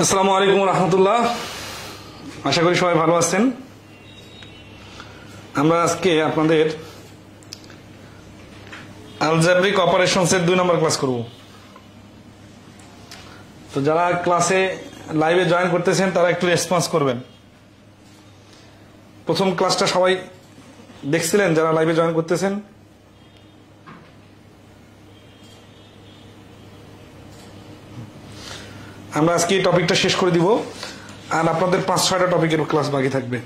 আসসালামু আলাইকুম রহমতুল্লাহ। আশা করি সবাই ভালো আছেন। আমরা আজকে আপনাদের আলজেব্রিক অপারেশনসের 2 নম্বর ক্লাস করব। তো যারা ক্লাসে লাইভে জয়েন করতেছেন তারা একটু রেসপন্স করবেন। প্রথম ক্লাসটা সবাই দেখছিলেন যারা লাইভে জয়েন করতেছেন? আমরা আজকে এই টপিকটা শেষ করে দিব, আর আপনাদের 5-6টা টপিকের ক্লাস বাকি থাকবে।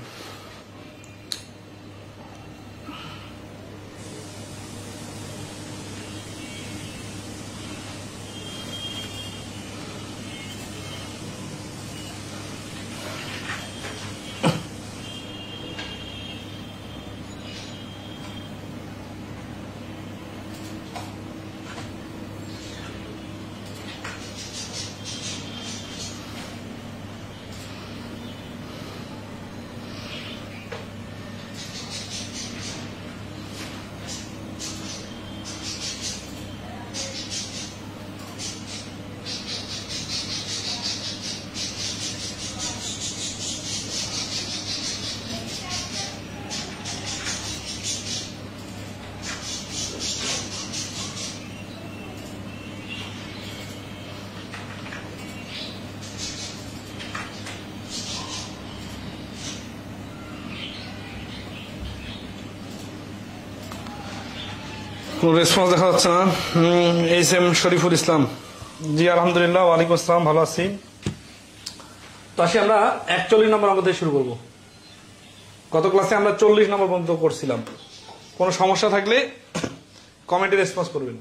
রেসপন্স দেখা যাচ্ছে না। এইচ এম শরীফুল ইসলাম, জি আলহামদুলিল্লাহ, ওয়ালাইকুম আসসালাম, ভালো আছি। তো আসি আমরা 41 নম্বর অঙ্ক থেকে শুরু করব। গত ক্লাসে আমরা 40 নম্বর পর্যন্ত করছিলাম। কোনো সমস্যা থাকলে কমেন্টে রেসপন্স করবেন।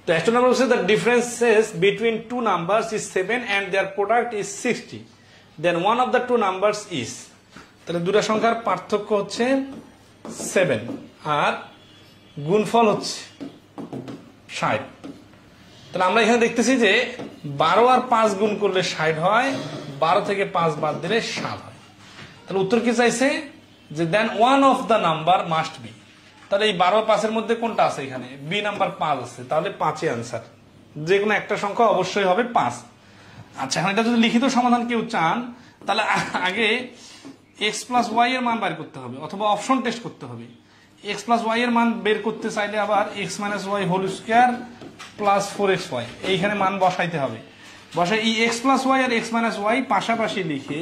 তো 41 নম্বর হচ্ছে, the differences between two numbers is 7 and their product is 60, then one of the two numbers is। তাহলে দুটা সংখ্যার পার্থক্য হচ্ছে 7 আর গুণফল হচ্ছে 60। তাহলে আমরা এখানে দেখতেছি যে 12 আর 5 গুণ করলে 60 হয়, 12 থেকে 5 বাদ দিলে 7 হয়। তাহলে উত্তর কি চাইছে যে then one of the number must be. তাহলে এই 12 5-এর মধ্যে কোনটা আছে? এখানে বি নাম্বার 5 আছে, তাহলে 5-ই আনসার। যে কোনো একটা সংখ্যা অবশ্যই হবে 5। আচ্ছা, এখন এটা যদি লিখিত সমাধান কেউ চান তাহলে আগে x প্লাস ওয়াই এর মান বের করতে হবে, অথবা অপশন টেস্ট করতে হবে। x প্লাস ওয়াই এর মান বের করতে চাইলে আবার x minus Y whole square plus 4xy এইখানে মান বসাইতে হবে। বসাই এই x প্লাস ওয়াই আর x মাইনাস ওয়াই পাশাপাশি লিখে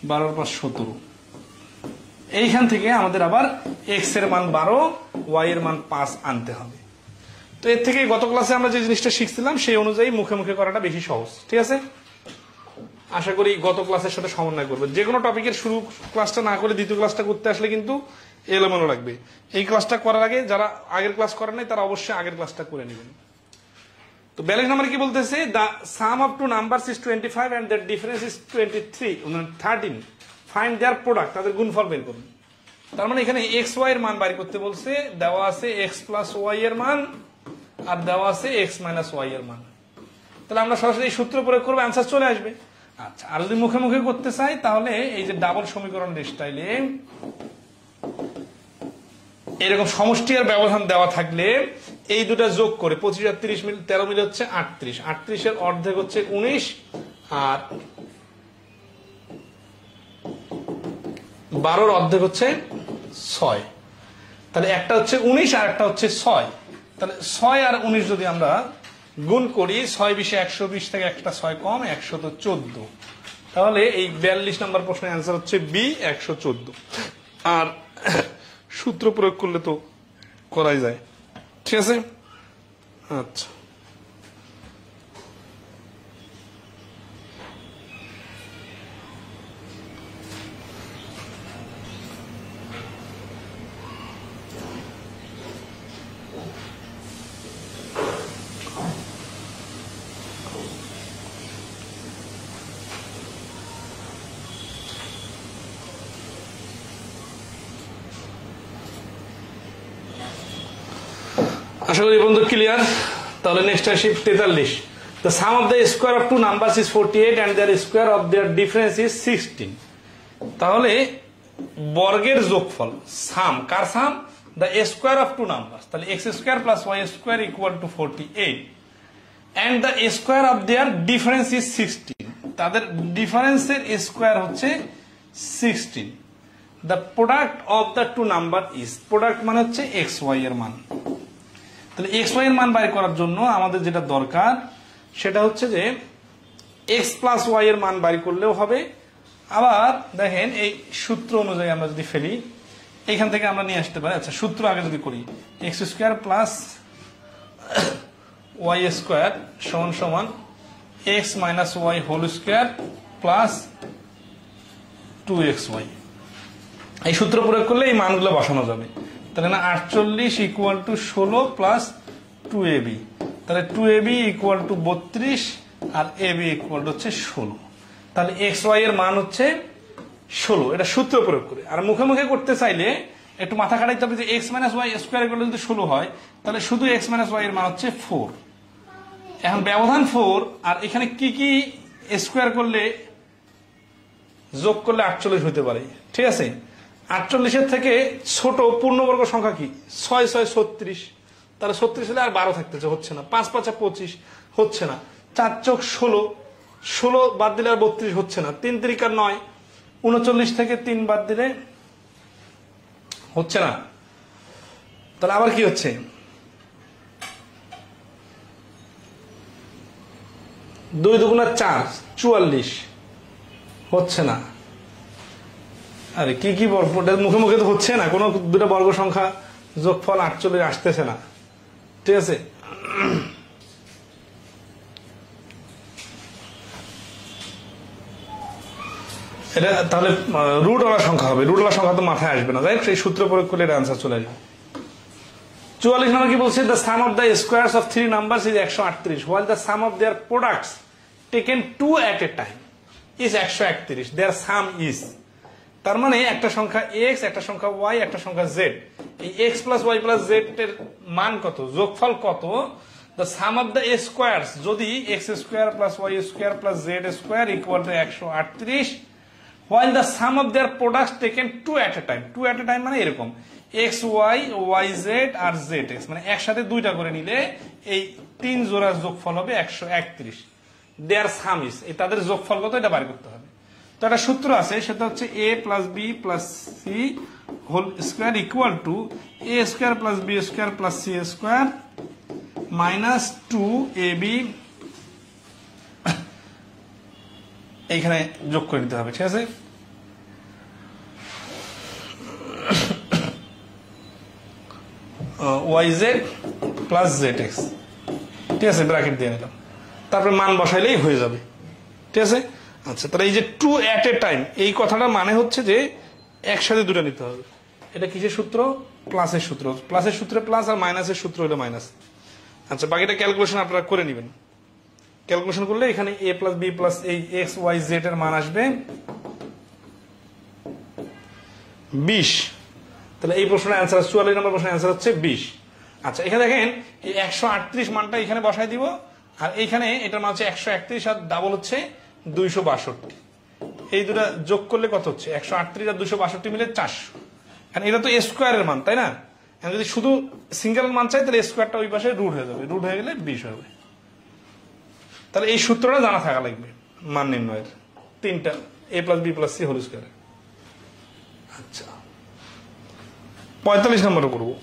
12+17, এইখান থেকে আমাদের আবার x এর মান 12, y এর মান 5 আনতে হবে। তো এর থেকে গত ক্লাসে আমরা যে জিনিসটা শিখছিলাম সেই অনুযায়ী মুখে মুখে করাটা বেশি সহজ। ঠিক আছে, আশা করি গত ক্লাসের সাথে সমন্বয় করবে। যে কোনো টপিকের শুরু ক্লাসটা না করে দ্বিতীয় ক্লাসটা করতে আসলে কিন্তু এলোমেলো লাগবে। এই ক্লাসটা করার আগে যারা আগের ক্লাস করেন নাই তারা অবশ্যই আগের ক্লাসটা করে নেবেন। তো 42 নম্বরে কি বলতেছে, the sum of two numbers is 25 and their difference is 13, find their product, তাদের গুণফল বের করুন। তার মানে এখানে এক্স ওয়াই এর মান বাইর করতে বলছে, দেওয়া আছে x প্লাস ওয়াই এর মান আর দেওয়া আছে x মাইনাস ওয়াই এর মান। তাহলে আমরা সরাসরি এই সূত্র প্রয়োগ করবো, অ্যান্সার চলে আসবে। আচ্ছা, আর যদি মুখে মুখে করতে চাই তাহলে এই যে ডাবল সমীকরণের স্টাইলে এরকম সমষ্টি আর ব্যবধান দেওয়া থাকলে এই দুটা যোগ করে 25 আর 30 মিলে 13 মিলে হচ্ছে 38, 38 এর অর্ধেক হচ্ছে 19 আর 12 অর্ধেক হচ্ছে 6। তাহলে একটা হচ্ছে 19 আর একটা হচ্ছে 6। তাহলে 6 আর 19 যদি আমরা গুণ করি, 6 20 120 থেকে একটা 6 কম 114। তাহলে এই 42 নম্বর প্রশ্নের অ্যান্সার হচ্ছে বি 114। আর সূত্র প্রয়োগ করলে তো করাই যায়। ঠিক আছে, আচ্ছা আশা করি বন্ধু ক্লিয়ার। তাহলে নেক্সট আসি 43। The sum of the square of two numbers is 48 and their square of their difference is 16. তাহলে বর্গের যোগফল, সাম কার সাম? the square of two numbers, তাহলে x square plus y square equal to 48 and the square of their difference is 16, তাদের ডিফারেন্সের square হচ্ছে 16, the product of the two number is, product মানে হচ্ছে x y এর মান। তাহলে x y এর মান বাইর করার জন্য আমাদের যেটা দরকার সেটা হচ্ছে যে x plus y এর মান বাইর করলেও হবে, আবার দেখেন এই সূত্র অনুযায়ী আমরা যদি ফেলি এখান থেকে আমরা নিয়ে আসতে পারি। আচ্ছা সূত্র আগে যদি করি x square plus y square সমান সমান x minus y whole square plus 2xy, এই সূত্র প্রয়োগ করলে এই মানগুলো বসানো যাবে। তাহলে না 48 ইকুয়াল টু 16 প্লাস 2ab, তাহলে 2ab ইকুয়াল টু 32 আর ab ইকুয়াল টু হচ্ছে 16, তাহলে xy এর মান হচ্ছে 16, এটা সূত্র প্রয়োগ করে। আর মুখে মুখে করতে চাইলে একটু মাথা খাটাইতে হবে যে x minus y square equal যদি 16 হয় তাহলে শুধু x মাইনাস y এর মান হচ্ছে 4। এখন ব্যবধান 4 আর এখানে কি কি স্কয়ার করলে যোগ করলে 48 হতে পারে, ঠিক আছে? 48 এর থেকে ছোট পূর্ণবর্গ সংখ্যা কি 6 6 36, তাহলে 36 হলে আর 12 থাকতেছে, হচ্ছে না। 5 5 25 হচ্ছে না। 4 চোখ 16, 16 বাদ দিলে আর 32 হচ্ছে না। 3 3 9, 39 থেকে 3 বাদ দিলে হচ্ছে না। তাহলে আবার কি হচ্ছে 2 2 4 44 হচ্ছে না। আরে কি কি মুখে মুখে তো হচ্ছে না, কোনো দুটো বর্গ সংখ্যা যোগফল 48 আসতেছে না, ঠিক আছে? এটা তাহলে রুটওয়ালা সংখ্যা হবে, রুটওয়ালা সংখ্যা তো মাথায় আসবে না, তাই সেই সূত্র প্রয়োগ করলে এটা আনসার চলে আসবে। 44 নম্বর কি বলছে, the sum of the squares of three numbers is 138 while the sum of their products taken two at a time is 131, their sum is, তার মানে একটা সংখ্যা x, একটা সংখ্যা y, একটা সংখ্যা z, এই x plus y plus z এর মান কত, যোগফল কত, the sum of the squares, যদি x square plus y square plus z square equal to 138 while the sum of their products taken two at a time, two at a time মানে এরকম x y y z আর z x, মানে একসাথে দুইটা করে নিলে এই তিন জোড়ার যোগফল হবে 131, their sum is, এই তাদের যোগফল কত এটা বের করতে হবে। তো একটা সূত্র আছে, সেটা হচ্ছে a plus b plus c whole square equal to a square plus b square plus c square minus 2ab, এইখানে যোগ করে দিতে হবে, ঠিক আছে? yz প্লাস zx, ঠিক আছে, ব্র্যাকেট দিয়ে নিলাম, তারপরে মান বসাইলেই হয়ে যাবে, ঠিক আছে? আচ্ছা, তাহলে এই যে টু অ্যাট এ টাইম, এই কথাটা মানে হচ্ছে যে একসাথে দুটো নিতে হবে। এটা কিসের সূত্র? প্লাসের সূত্র। প্লাসের সূত্রে প্লাস আর মাইনাসের সূত্র হলো মাইনাস। আচ্ছা, বাকিটা ক্যালকুলেশন আপনারা করে নেবেন। ক্যালকুলেশন করলে এখানে a প্লাস b প্লাস এই x y z এর মান আসবে 20। তাহলে এই প্রশ্নের অ্যান্সার 44 নম্বর প্রশ্নের অ্যান্সার হচ্ছে 20। আচ্ছা, এখানে দেখেন এই 138 মানটা এখানে বসাই দিব, আর এইখানে এটার মান হচ্ছে 131 আর ডাবল হচ্ছে 262। এই দুটো যোগ করলে কত হচ্ছে 138 আর 262 মিলে 400। কারণ এটা তো a স্কয়ারের মান, তাই না? এখন যদি শুধু সিঙ্গেল মান চাই তাহলে স্কয়ারটা ওই পাশে রুট হয়ে যাবে, রুট হয়ে গেলে 20 হবে। তাহলে এই সূত্রটা জানা থাকা লাগবে মান নির্ণয়ের, তিনটা a plus b plus c whole square. আচ্ছা, 45 নম্বরে করবো।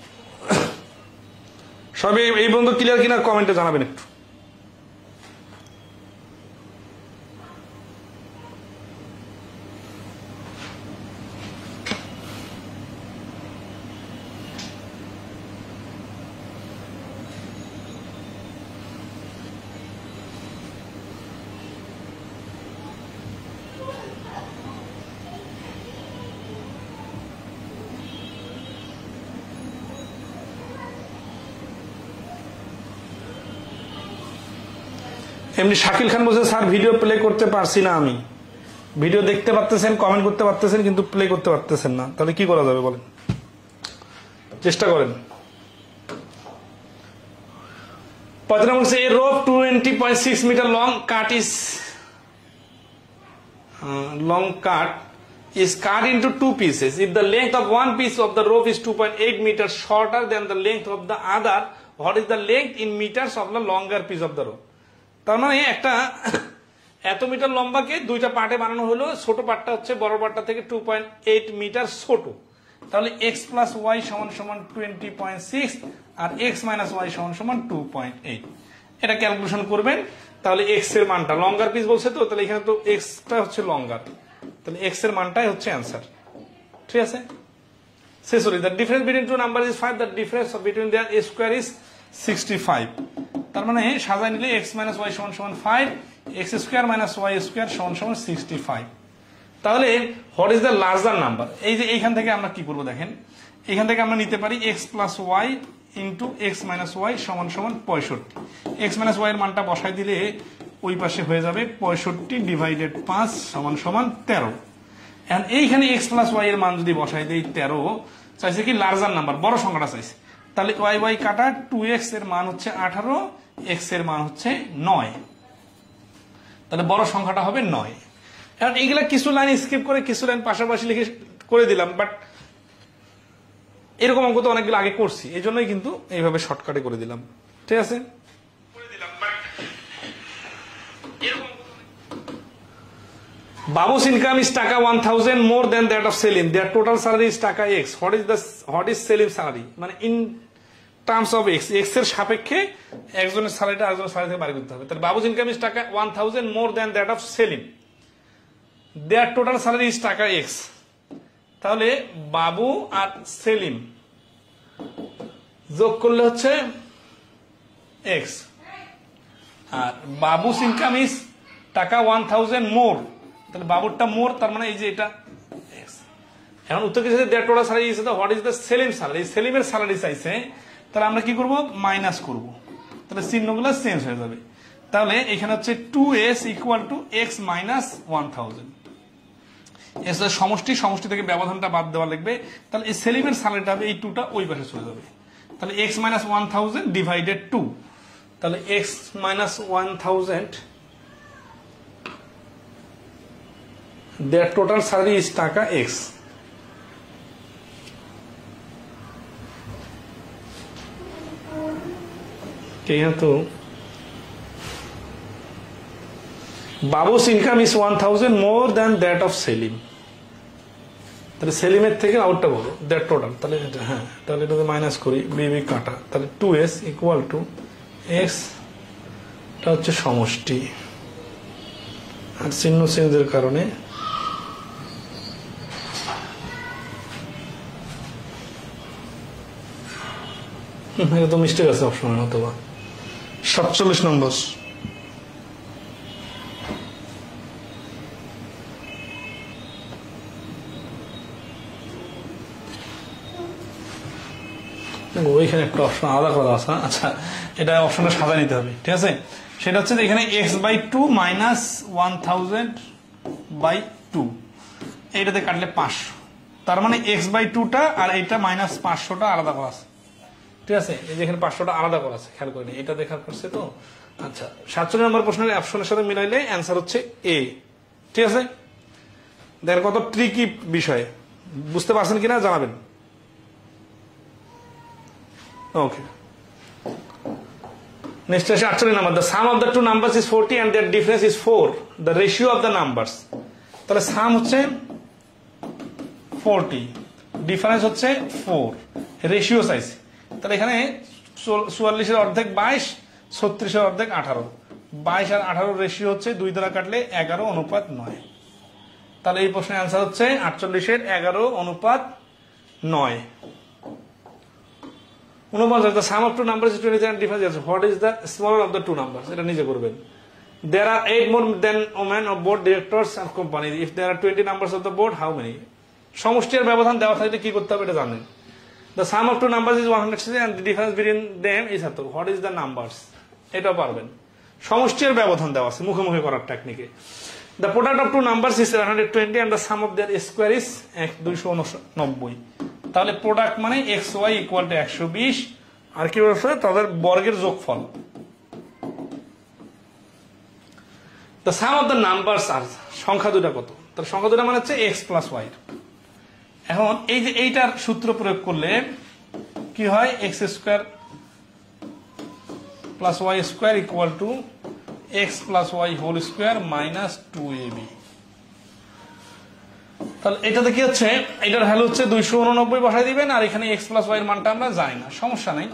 সবই এই পর্যন্ত ক্লিয়ার কিনা কমেন্টে জানাবেন একটু। এমনি শাকিল খান বলছে, স্যার ভিডিও প্লে করতে পারছি না, আমি ভিডিও দেখতে পারতেছেন, কমেন্ট করতে পারতেছেন, কিন্তু প্লে করতে পারতেছেন না, তাহলে কি করা যাবে বলেন? চেষ্টা করেন। 15 বলছে, a rope 20.6 meter long cut is cut into two pieces. If the length of one piece of the rope is 2.8 meters shorter than the length of the other, what is the length in meters of the longer piece of the rope? তার মানে একটা এত metre লম্বাকে দুইটা পার্টে বানানো হলো, ছোট পার্টটা হচ্ছে বড় পার্টটা থেকে 2.8 মিটার ছোট। তাহলে x প্লাস ওয়াই সমান সমান 20.6 আর x মাইনাস ওয়াই সমান সমান 2.8। এটা ক্যালকুলেশন করবেন। তাহলে x এর মানটা লঙ্গার পিস বলছে তো, তাহলে এখানে তো x টা হচ্ছে লঙ্গার, তাহলে x এর মানটাই হচ্ছে অ্যান্সার। ঠিক আছে, sorry, the difference between two number is 5, the difference between their square is 65। তার মানে সাজায় নিলে x মাইনাস ওয়াই সমান সমান 5, x square minus Y square সমান সমান 65। তাহলে what is the larger number? এই যে এইখান থেকে আমরা কি করব দেখেন, এখান থেকে আমরা নিতে পারি x plus Y into X minus Y সমান সমান 65। এক্স মাইনাস ওয়াই এর মানটা বসাই দিলে ওই পাশে হয়ে যাবে 65 ডিভাইডেড 5 সমান সমান 13। এখন এইখানে এক্স প্লাস ওয়াই এর মান যদি বসাই দেই 13, চাইছে কি লার্জার নাম্বার, বড় সংখ্যাটা চাইছে। তাহলে ওয়াই ওয়াই কাটা 2x এর মান হচ্ছে 18, x এর মান হচ্ছে 9, তাহলে বড় সংখ্যাটা হবে 9। এখন এইগুলা কিছু লাইন স্কিপ করে কিছু লাইন পাশাপাশি লিখে করে দিলাম, বাট এরকম অঙ্ক তো অনেকগুলো আগে করছি, এই জন্যই কিন্তু এইভাবে শর্টকাটে করে দিলাম। ঠিক আছে, Babu's income is taka 1000 more than that of Selim. Their total salary is taka x. What is Selim's salary? মানে in terms of x, x এর সাপেক্ষে একজনের স্যালারিটা আরেকজনের স্যালারি থেকে বাড়ি করতে হবে। তাহলে Babu's income is taka 1000 more than that of Selim. Their total salary is taka x. তাহলে বাবু আর সেলিম যোগ করলে হচ্ছে x, আর বাবুস ইনকাম ইজ টাকা 1000 মোর, তাহলে বাবুরটা মোর, তার মানে এই যে এটা x। এখন উত্তর কি their total salary is what is the Selim salary? সেলিমের স্যালারি চাইছে, তাহলে আমরা কি করব, মাইনাস করব, তাহলে চিহ্নগুলো চেঞ্জ হয়ে যাবে। তাহলে এখানে হচ্ছে 2s equal to x minus 1000। সমষ্টি থেকে ব্যবধানটা বাদ দেওয়া লাগবে, তাহলে এই সেলিমের স্যালারিটা হবে এই 2টা ওই পাশে চলে যাবে, তাহলে x মাইনাস 1000 ডিভাইডেড 2, তাহলে x minus 1000 their total salary is taka x। তো Babu's income is 1000 more than that of Selim, তাহলে সেলিমের থেকে আউটটা বলো দ্যাট টোটাল, তাহলে হ্যাঁ, তাহলে এটাতে মাইনাস করি, বিবি কাটা, তাহলে 2s ইকুয়াল টু x, এটা হচ্ছে সমষ্টি, আর চিহ্ন চেঞ্জের কারণে এটা তো মিস্টেক আছে অপশনের, অথবা 47 নম্বর। ওইখানে একটা অপশন আলাদা করা আছে, আচ্ছা এটা অপশনটা সাজা নিতে হবে। ঠিক আছে, সেটা হচ্ছে এখানে x/2 মাইনাস 1000/2, এইটাতে কাটলে 500, তার মানে x/2টা আর এইটা মাইনাস 500টা আলাদা করা আছে। ঠিক আছে, এই যে এখানে 500টা আলাদা করা আছে, খেয়াল করেনি, এটা দেখার করছে তো। আচ্ছা, 47 নম্বর প্রশ্নের অপশনের সাথে মিলাইলে অ্যান্সার হচ্ছে এ। ঠিক আছে, দেখেন কত ট্রিকি বিষয়, বুঝতে পারছেন কিনা জানাবেন। ওকে, নেক্সট আছে 48 number, the sum of the two numbers is 40 and their difference is 4, the ratio of the numbers। তাহলে সাম হচ্ছে 40, ডিফারেন্স হচ্ছে 4, রেশিও চাইছে, তাহলে এখানে 44 অর্ধেক 22, 36 অর্ধেক 18, 22 আর 18 রেশিও হচ্ছে 2 দ্বারা কাটলে 11:9, তাহলে এই প্রশ্নের অ্যান্সার হচ্ছে 48 11:9। 49, the sum of two numbers is 20 and difference, what is the smaller of the two numbers? এটা নিজে করবেন। There are 8 more than women of board directors and companies. If there are 20 numbers of the board, how many? সমষ্টির ব্যবধান দেওয়া থাকলে কি করতে হবে এটা জানেন। The sum of two numbers is 160 and the difference between them is এত, what is the numbers? এটা পারবেন। সমষ্টির ব্যবধান দেওয়া আছে মুখে করার টেকনিকে। The product of two numbers is 120 and the sum of their square is 290। তাহলে প্রোডাক্ট মানে xy ইকুয়াল টু 120, আর কি বলছে তাদের বর্গের যোগফল। The sum of the numbers are, সংখ্যা দুটা কত? তাহলে সংখ্যা দুটা মানে হচ্ছে এক্স প্লাস ওয়াই। এখন এই যে এইটার সূত্র প্রয়োগ করলে কি হয়, X square plus Y square equal to x plus Y whole square minus 2ab। তাহলে এটাতে কি হচ্ছে, এটার ভ্যালু হচ্ছে 289 বসাই দিবেন, আর এখানে এক্স প্লাস ওয়াই এর মানটা আমরা জানি না, সমস্যা নাই।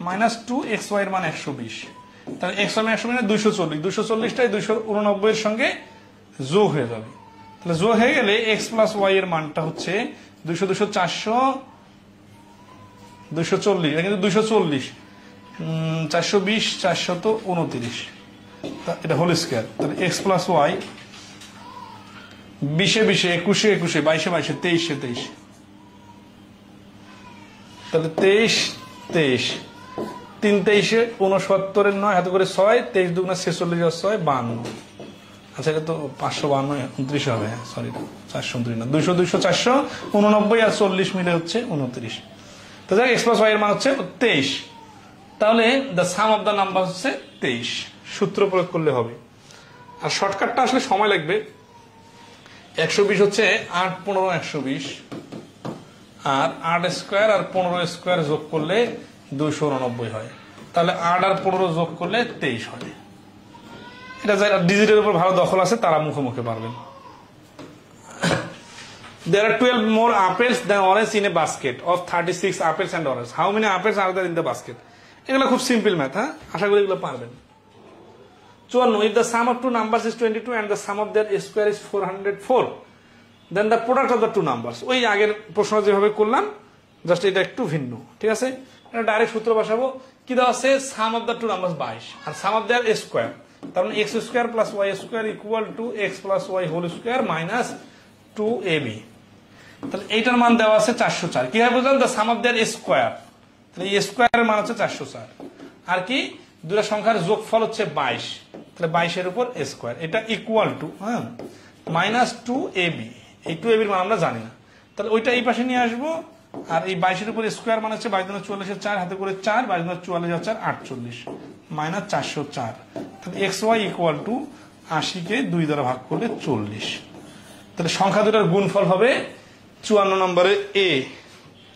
মাইনাস 2xy এর মান 120, তাহলে x এর মান 120 মানে 240, 240টাই 289 এর সঙ্গে যোগ হয়ে যাবে। তাহলে যোগ হয়ে গেলে x প্লাস ওয়াই এর মানটা হচ্ছে 200 200 400 240, এটা কিন্তু 240, 420 429, এটা হোল স্কয়ার। তাহলে x প্লাস ওয়াই 20 20 21 21 22 22 23 23, তাহলে 23 23 3 23 69 এর 9 হাতে করে 6, 23 দুগুণা 46 আর 6 52। আচ্ছা এটা তো 552 29 হবে, সরি 429 না, 200 200 489 আর 40 মিলে হচ্ছে 29। তো যাই x প্লাস ওয়াই এর মান হচ্ছে 23। তাহলে the sum of the number হচ্ছে 23, সূত্র প্রয়োগ করলে হবে। আর শর্টকাটটা আসলে সময় লাগবে। 120 হচ্ছে 8 15 120, আর 8 স্কোয়ার আর 15 স্কোয়ার যোগ করলে 289 হয়। তাহলে 8 আর 15 যোগ করলে 23 হয়। এটা যারা ডিজিটের উপর ভালো দখল আছে তারা মুখে মুখে পারবেন। There are 12 more apples than oranges in a basket of 36 apples and oranges. How many apples are there in the basket? এগুলো খুব সিম্পল ম্যাথ, হ্যাঁ, আশা করি এগুলো পারবেন। 54, if the sum of two numbers is 22 and the sum of their square is 404, then the product of the two numbers, ওই আগের প্রশ্ন যেভাবে করলাম জাস্ট এটা একটু ভিন্ন, ঠিক আছে। এটা ডাইরেক্ট সূত্র বসাবো। কি দেওয়া আছে, sum of the two numbers 22 আর সাম অফ দেয়ার স্কোয়ার, তার মানে x square plus Y square equal to x plus Y whole square minus 2ab। তাহলে এইটার মান দেওয়া আছে 404। কি হয় বুঝলাম, the sum of their square, তাহলে এই স্কোয়ারের মান হচ্ছে 404, আর কি দুটা সংখ্যার যোগফল হচ্ছে 22, তাহলে 22 এর উপর স্কোয়ার, এটা ইকুয়াল টু হ্যাঁ মাইনাস 2ab। এই 2ab এর মান আমরা জানি না, তাহলে ওইটা এই পাশে নিয়ে আসবো। আর এই 22 এর উপর স্কোয়ার মান হচ্ছে 22 44 4 হাতে করে 4, 22 44 হচ্ছে 48 মাইনাস 404। তাহলে এক্স ওয়াই ইকুয়াল টু 80 কে 2 দ্বারা ভাগ করলে 40। তাহলে সংখ্যা দুটার গুণফল হবে 54 নম্বরে এ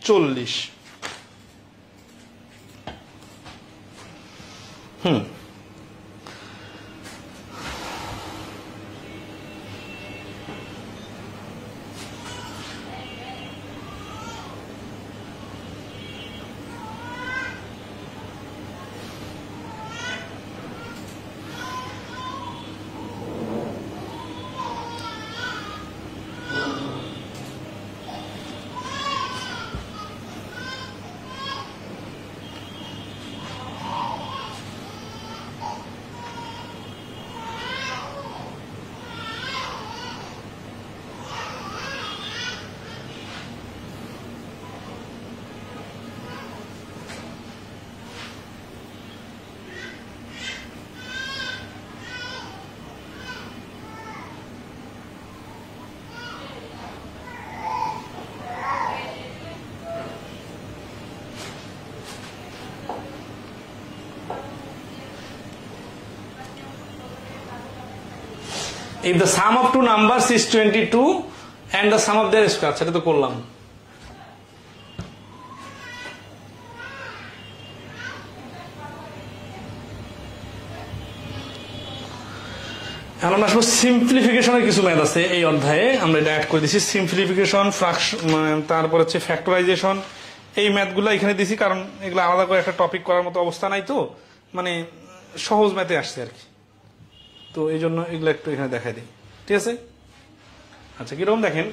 40। If the sum of two numbers is 22 and the sum of their square, সেটা তো করলাম। এখন আমরা আসবো সিম্পলিফিকেশনের কিছু ম্যাথ আছে এই অধ্যায়ে, আমরা এটা অ্যাড করে দিছি। সিম্পলিফিকেশন, ফ্রাকশন, তারপর হচ্ছে ফ্যাক্টরাইজেশন, এই ম্যাথগুলো এখানে দিছি কারণ এগুলো আলাদা করে একটা টপিক করার মতো অবস্থা নাই, তো মানে সহজ ম্যাথে আসছে আর কি, তো এই জন্য এগুলো একটু এখানে দেখাই দিই, ঠিক আছে। আচ্ছা কিরকম দেখেন,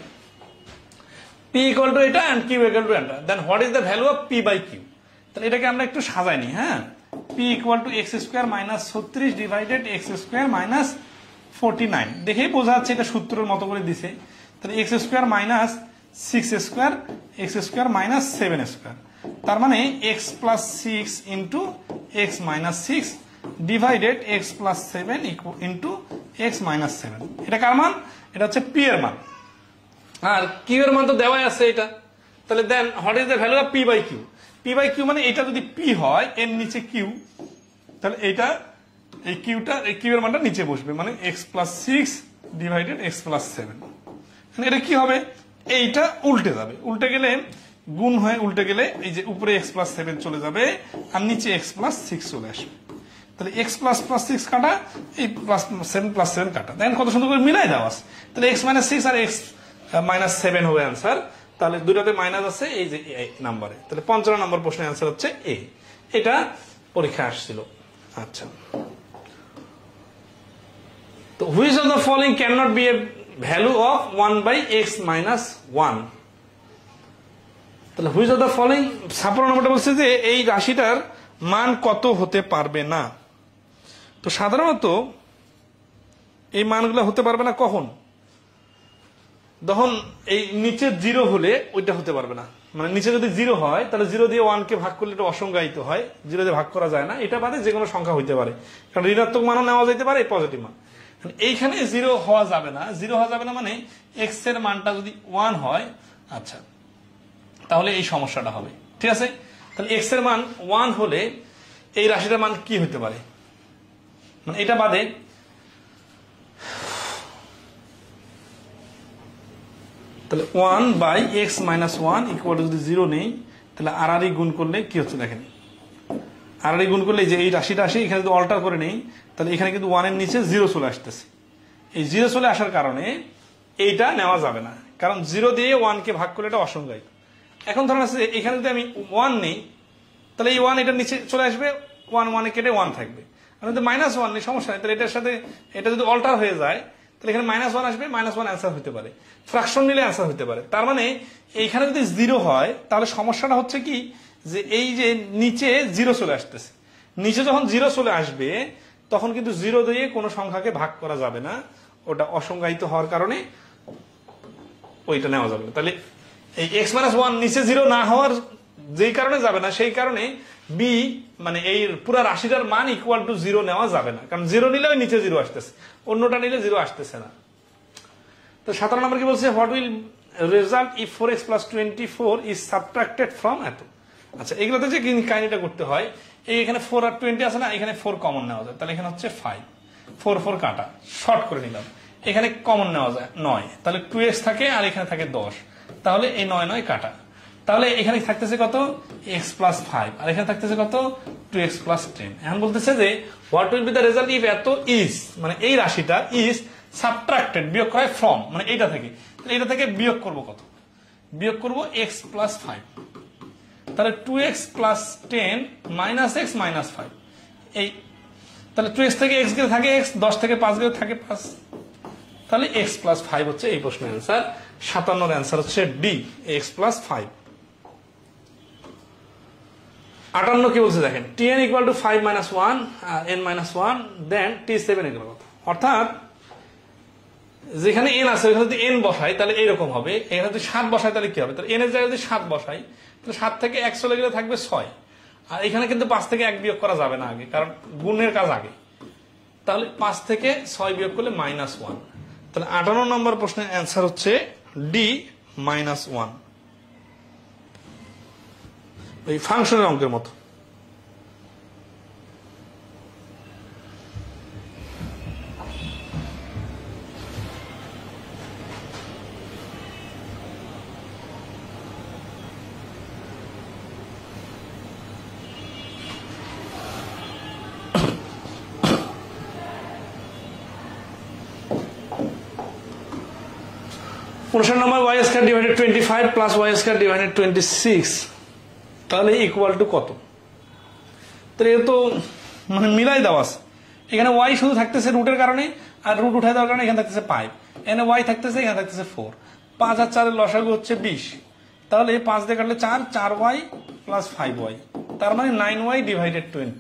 পি ইকুয়াল টু এটা এন্ড কিউ ইকুয়াল টু এটা, then what is the value of P by Q. তাহলে এটাকে আমরা একটু সাজাই নিই, হ্যাঁ। P equal to x square minus 36 divided x square minus 49, দেখেই বোঝা যাচ্ছে এটা সূত্রের মতো করে দিছে। তাহলে x square minus 6 square x square minus 7 square, তার মানে x plus 6 into X minus 6 divided x plus 7 into X minus 7। এটা কার মান, এটা হচ্ছে পি এর মান, আর কিউ এর মান তো দেওয়াই আছে এটা। তাহলে then what is the value of P by Q. P by Q মানে এটা যদি পি হয় এর নিচে কিউ, তাহলে এইটা এই কিউটা এই কিউ এর মানটা নিচে বসবে, মানে x plus 6 divided x plus 7। এটা কি হবে, এইটা উল্টে যাবে, উল্টে গেলে গুণ হয়, উল্টে গেলে এই যে উপরে এক্স প্লাস 7 চলে যাবে আর নিচে এক্স প্লাস 6 চলে আসবে। তাহলে এক্স প্লাস প্লাস 6 কাটা, এই প্লাস 7 প্লাস 7 কাটা, দেখেন কত সুন্দর করে মিলাই দেওয়া আছে। তাহলে এক্স মাইনাস 6 আর এক্স মাইনাস 7 হবে অ্যান্সার। তাহলে দুটাতে মাইনাস আছে এই যে নাম্বারে। তাহলে 55 নম্বর প্রশ্নের অ্যান্সার হচ্ছে এ। এটা পরীক্ষা আসছিল। আচ্ছা, তো which of the following can not be a value of 1 by X minus 1। তাহলে হুইচ অফ দ্য ফলোইং, 56 নম্বরটা বলছে যে এই রাশিটার মান কত হতে পারবে না। তো সাধারণত এই মানগুলো হতে পারবে না কখন, তখন এই নিচে 0 হলে ওইটা হতে পারবে না। মানে নিচে যদি 0 হয় তাহলে 0 দিয়ে 1 কে ভাগ করলে এটা অসংজ্ঞায়িত হয়, 0 দিয়ে ভাগ করা যায় না। এটা বাদে যে কোনো সংখ্যা হইতে পারে, কারণ ঋণাত্মক মানও নেওয়া যেতে পারে, পজিটিভ মান। এইখানে 0 হওয়া যাবে না, 0 হওয়া যাবে না মানে এক্স এর মানটা যদি 1 হয়, আচ্ছা তাহলে এই সমস্যাটা হবে। ঠিক আছে, তাহলে এক্স এর মান 1 হলে এই রাশিটার মান কি হতে পারে, মানে এটা বাদে তাহলে 1 by X minus 1 equal to যদি 0 নেই, তাহলে আর গুণ করলে কি হচ্ছে দেখেন, আর গুণ করলে যে এই রাশিটা আসে এখানে যদি অল্টার করে নেই, তাহলে এখানে কিন্তু 1 এর নিচে 0 চলে আসতেছে। এই 0 চলে আসার কারণে এইটা নেওয়া যাবে না, কারণ 0 দিয়ে 1 কে ভাগ করলে এটা অসংজ্ঞায়িত। এখন ধরেন আছে এখানে যদি আমি 1 নেই, তাহলে এই 1 এটার নিচে চলে আসবে, 1 1 এ কেটে 1 থাকবে। আর যদি মাইনাস 1 নেই, সমস্যা নেই, তাহলে এটার সাথে এটা যদি অল্টার হয়ে যায় তাহলে এখানে মাইনাস 1 আসবে, মাইনাস 1 অ্যান্সার হতে পারে, ফ্র্যাকশন নিলে অ্যান্সার হতে পারে। তার মানে এইখানে যদি 0 হয় তাহলে সমস্যাটা হচ্ছে কি, যে এই যে নিচে 0 চলে আসতেছে, নিচে যখন 0 চলে আসবে তখন কিন্তু 0 দিয়ে কোনো সংখ্যাকে ভাগ করা যাবে না, ওটা অসংজ্ঞায়িত হওয়ার কারণে ওইটা নেওয়া যাবে না। তাহলে এই এক্স মাইনাস 1 নিচে 0 না হওয়ার যেই কারণে যাবে না, সেই কারণে বি মানে এই পুরা রাশিটার মান ইকুয়াল টু 0 নেওয়া যাবে না, কারণ 0 নিলে ওই নিচে 0 আসতেছে, অন্যটা নিলে 0 আসতেছে না। তো 17 নম্বর কি বলছে, what will result if 4x plus 24 is subtracted from এত। আচ্ছা, এগুলোতে যে কাহিনীটা করতে হয়, এই এখানে 4 আর 20 আছে না, এখানে 4 কমন নেওয়া যায়, তাহলে এখানে হচ্ছে 5, 4 4 কাটা, শর্ট করে নিলাম। এখানে কমন নেওয়া যায় 9, তাহলে 2x থাকে আর এখানে থাকে 10, তাহলে এই 9 9 কাটা, তাহলে এখানে থাকতেছে কত, x প্লাস 5, আর এখানে থাকতেছে কত, 2x প্লাস 10। এখন বলতেছে যে what will be the result if এত ইজ, মানে এই রাশিটা ইজ সাবট্রাক্টেড, বিয়োগ করা হয় ফ্রম, মানে এইটা থেকে, এইটা থেকে বিয়োগ করব কত, বিয়োগ করব x প্লাস 5, তাহলে 2x plus 10 minus x minus 5, এই তাহলে 2x থেকে x গেলে থাকে x, 10 থেকে 5 গেলে থাকে 5, তাহলে x প্লাস 5 হচ্ছে এই প্রশ্নের অ্যান্সার। 57 এর অ্যান্সার হচ্ছে ডি, x প্লাস 5। 58 কি বলছে দেখেন, tn equal to 5 minus 1 n minus 1 then t7 এগুলো কথা, অর্থাৎ যেখানে n আছে ওখানে যদি n বসাই তাহলে এইরকম হবে, এখানে যদি 7 বসাই তাহলে কি হবে, তাহলে n এর জায়গায় যদি 7 বসাই তাহলে 7 থেকে 1 চলে গেলে থাকবে 6, আর এখানে কিন্তু 5 থেকে 1 বিয়োগ করা যাবে না আগে, কারণ গুণের কাজ আগে, তাহলে 5 থেকে 6 বিয়োগ করলে মাইনাস 1, তাহলে 58 নম্বর প্রশ্নের অ্যান্সার হচ্ছে ডি মাইনাস 1, এই ফাংশনের অঙ্কের মতো। প্রশ্ন নম্বর y square divided 25 plus y square divided 26, তাহলে ইকুয়াল টু কত। তাহলে এ তো মানে মিলাই দেওয়া আছে, এখানে y শুধু থাকতেছে রুটের কারণে, আর রুট উঠাই দেওয়ার কারণে এখানে থাকতেছে 5, এখানে y থাকতেছে, এখানে থাকতেছে 4, 5 আর 4 এর লসাগু হচ্ছে 20, তাহলে 5 দিয়ে কাটলে 4, 4y প্লাস 5y, তার মানে 9y ডিভাইডেড 20।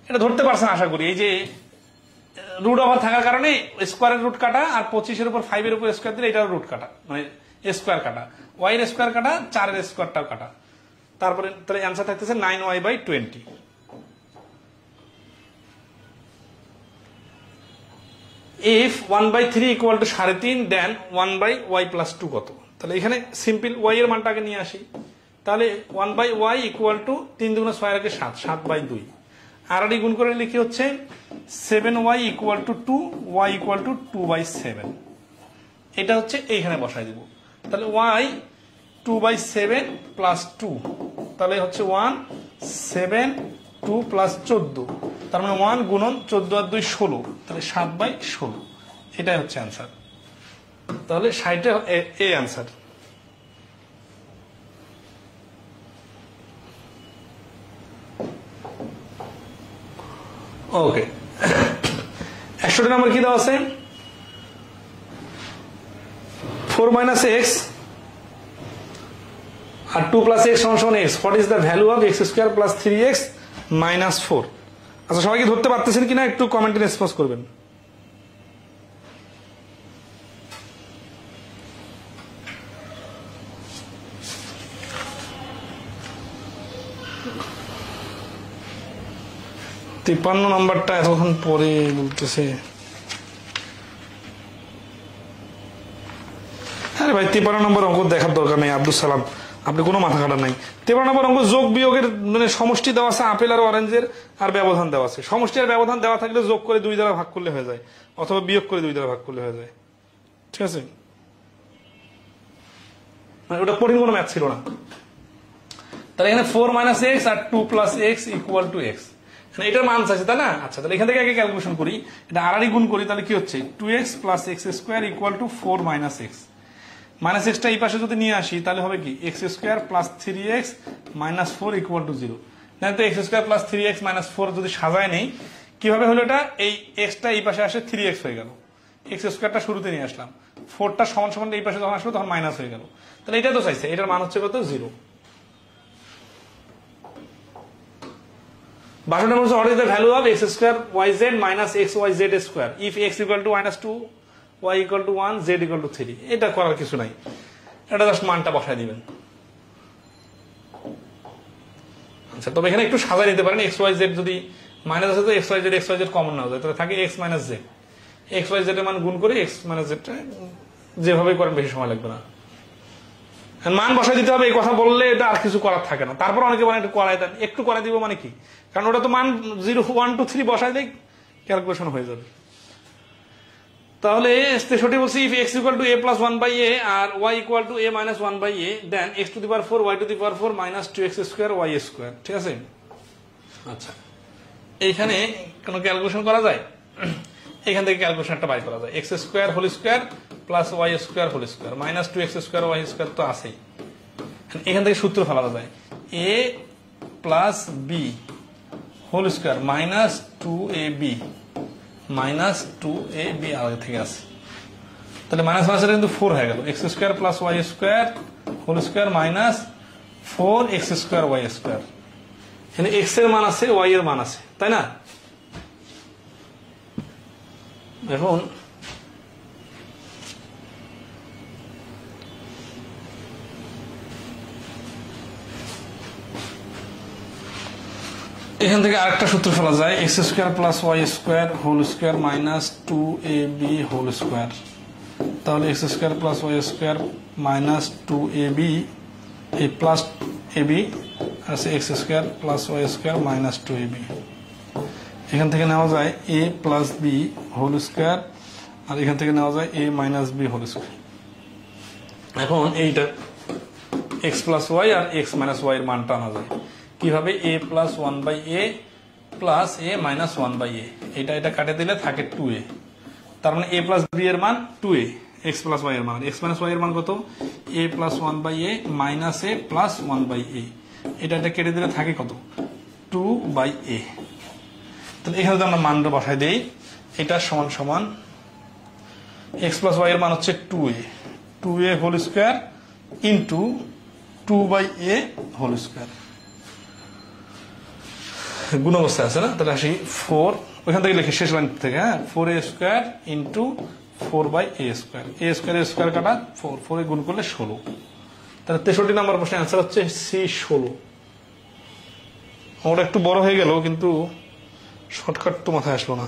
এটা ধরতে পারছেন আশা করি, এই যে রুট ওভার থাকার কারণে স্কোয়ারের রুট কাটা, আর 25 এর উপর 5 এর উপর স্কোয়ার দিলে এটার রুট কাটা, মানে স্কোয়ার কাটা, y এর স্কোয়ার কাটা, 4 এর স্কোয়ারটাও কাটা, তারপরে তাহলে অ্যান্সার থাকতেছে 9y by 20। If 1/3 equal to 3.5 then 1/y plus 2 কত। তাহলে এখানে সিম্পল y এর মানটাকে নিয়ে আসি, তাহলে 1/y ইকুয়াল টু 3 2 6 আর 7, 7/2, আড়াআড়ি গুণ করে লিখি হচ্ছে 7y equal to 2, y equal to 2/7। এটা হচ্ছে এইখানে বসাই দিব। তাহলে y 2/7 প্লাস 2, তাহলে হচ্ছে 1 7 2 প্লাস 14, তার মানে 1 গুণন 14 আর 2 16, তাহলে 7/16। এটাই হচ্ছে অ্যান্সার। তাহলে 60 এ অ্যান্সার। ওকে, 61 নম্বর কি দেওয়া আছে? 4 minus x আর 2 plus x সমান x, what is the value of x square plus 3x minus 4? আচ্ছা, সবাই কি ধরতে পারতেছেন কিনা একটু কমেন্টে রেসপন্স করবেন। তিপ্পান্ন নম্বরটা এতক্ষণ পরে বলতেছে। আরে ভাই, 53 নম্বর অঙ্ক দেখার দরকার নেই আব্দুল সালাম, আপনি কোনো মাথা কাটার নাই। 53 নম্বর অঙ্ক যোগ বিয়োগের মানে সমষ্টি দেওয়া আছে আপেল আর অরেঞ্জের, আর ব্যবধান দেওয়া আছে। সমষ্টি আর ব্যবধান দেওয়া থাকলে যোগ করে 2 দ্বারা ভাগ করলে হয়ে যায়, অথবা বিয়োগ করে 2 দ্বারা ভাগ করলে হয়ে যায়। ঠিক আছে, মানে ওটা কঠিন কোনো ম্যাথ ছিল না। তাহলে এখানে 4 minus x আর 2 plus x equal to x, এটার মান চাইছে তাই না? আচ্ছা, তাহলে এখান থেকে আগে ক্যালকুলেশন করি, এটা আড়াআড়ি গুণ করি, তাহলে কি হচ্ছে 2x plus x square equal to 4 minus x। Minus extra এই পাশে যদি নিয়ে আসি তাহলে হবে কি x square plus 3x minus 4 equal to 0। তো x square plus 3x minus 4 যদি সাজায় নেই, কিভাবে হলো এটা? এই এক্সটা এই পাশে আসে 3x হয়ে গেল, x স্কোয়ারটা শুরুতে নিয়ে আসলাম, 4টা সমান সমান এই পাশে যখন আসলো তখন মাইনাস হয়ে গেল। তাহলে এটা তো চাইছে, এটার মান হচ্ছে কত? 0। 62 নম্বর, what is the value of x square yz minus xyz square if x equal to -2, y equal to 1, z equal to 3? এটা করার কিছু নাই, এটা জাস্ট মানটা বসায় দিবেন। আচ্ছা, তবে এখানে একটু সাজায় নিতে পারেন, xyz যদি মাইনাস আছে তো xyz কমন না যায়, তাহলে থাকে x minus z, xyz এর মান গুণ করে x minus z টা যেভাবে করেন বেশি সময় লাগবে না। মান বসাই দিতে হবে, এই কথা বললে এটা আর কিছু করার থাকে না। তারপর অনেকে বলেন একটু করাই দেন, একটু করাই দিব মানে কি, কারণ ওটা তো মান 0 1 2 3 বসাই দেয়, ক্যালকুলেশন হয়ে যাবে। তাহলে 63 বলছি if x equal to a plus 1 by a R y equal to a minus 1 by a then x to the power 4 y to the power 4 minus 2x square y square। ঠিক আছে, আচ্ছা এইখানে কোনো calculation করা যায়? এখান থেকে ক্যালকুলেশনটা by করা যায়, x square whole square plus y square whole square minus 2x square y square তো আছেই। এখান থেকে সূত্র ফেলা যায় a plus b whole square minus 2ab minus 2ab আগে থেকে আছে, তাহলে মাইনাস মাইনাস কিন্তু 4 হয়ে গেল, x square plus y square whole square minus 4x square y square. এখানে x এর মান আছে, y এর মান আছে, তাই না? এখন এখান থেকে আরেকটা সূত্র ফেলা যায়, x square plus y square whole square minus 2ab whole square. তাহলে x square plus y square minus 2ab এই প্লাস ab আছে x square plus y square minus 2ab। এখান থেকে নেওয়া যায় a plus b whole square, আর এখান থেকে নেওয়া যায় a minus b whole square. এখন এইটা x প্লাস y আর x মাইনাস y এর মানটা আনা যায় কিভাবে? a plus 1 by a plus a minus 1 by a, এটা কাটে দিলে থাকে 2a, তার মানে a প্লাস b এর মান 2a, x প্লাস y এর মান, x মাইনাস y এর মান কত? a plus 1 by a minus a plus 1 by a, এটা কেটে দিলে থাকে কত? 2 বাই a। তাহলে এখানে আমরা মানটা বসাই দেই, এটা সমান সমান x প্লাস y এর মান হচ্ছে 2a whole square into 2 by a whole square, গুণ অবস্থায় আছে না? তাহলে আসি 4, ওইখান থেকে লিখে শেষ লাইন থেকে, হ্যাঁ 4a square into 4 by a square, a square কাটা 4 এ গুণ করলে 16। তাহলে 63 নম্বর প্রশ্নের অ্যান্সার হচ্ছে সি 16। ওটা একটু বড় হয়ে গেল কিন্তু শর্টকাট তো মাথায় আসলো না।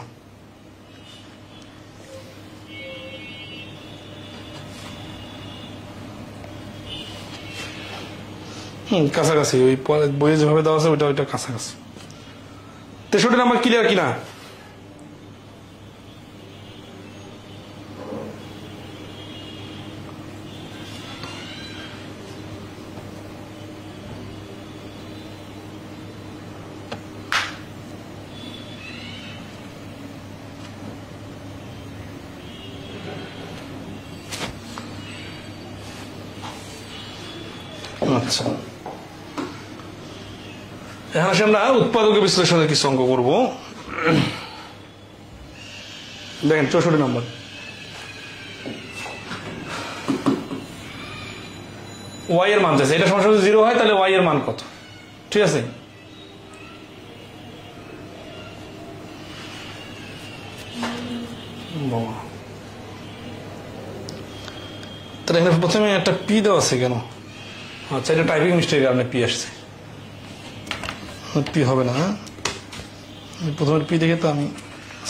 কাছাকাছি, ওই বইয়ে যেভাবে দেওয়া আছে ওইটা কাছাকাছি। 63 নাম্বার ক্লিয়ার কিনা? আচ্ছা, এখন আসে আমরা উৎপাদক বিশ্লেষণের কিছু অঙ্ক করবো। দেখেন 64 নম্বর, ওয়াই এর মান চাইছে। এটা সমস্যা যদি 0 হয় তাহলে ওয়াই এর মান কত? ঠিক আছে, তাহলে এখানে প্রথমে একটা পি দেওয়া আছে কেন? আচ্ছা, এটা টাইপিং মিস্টেকের কারণে পি আসছে, পি হবে না। প্রথমে পি দেখে তো আমি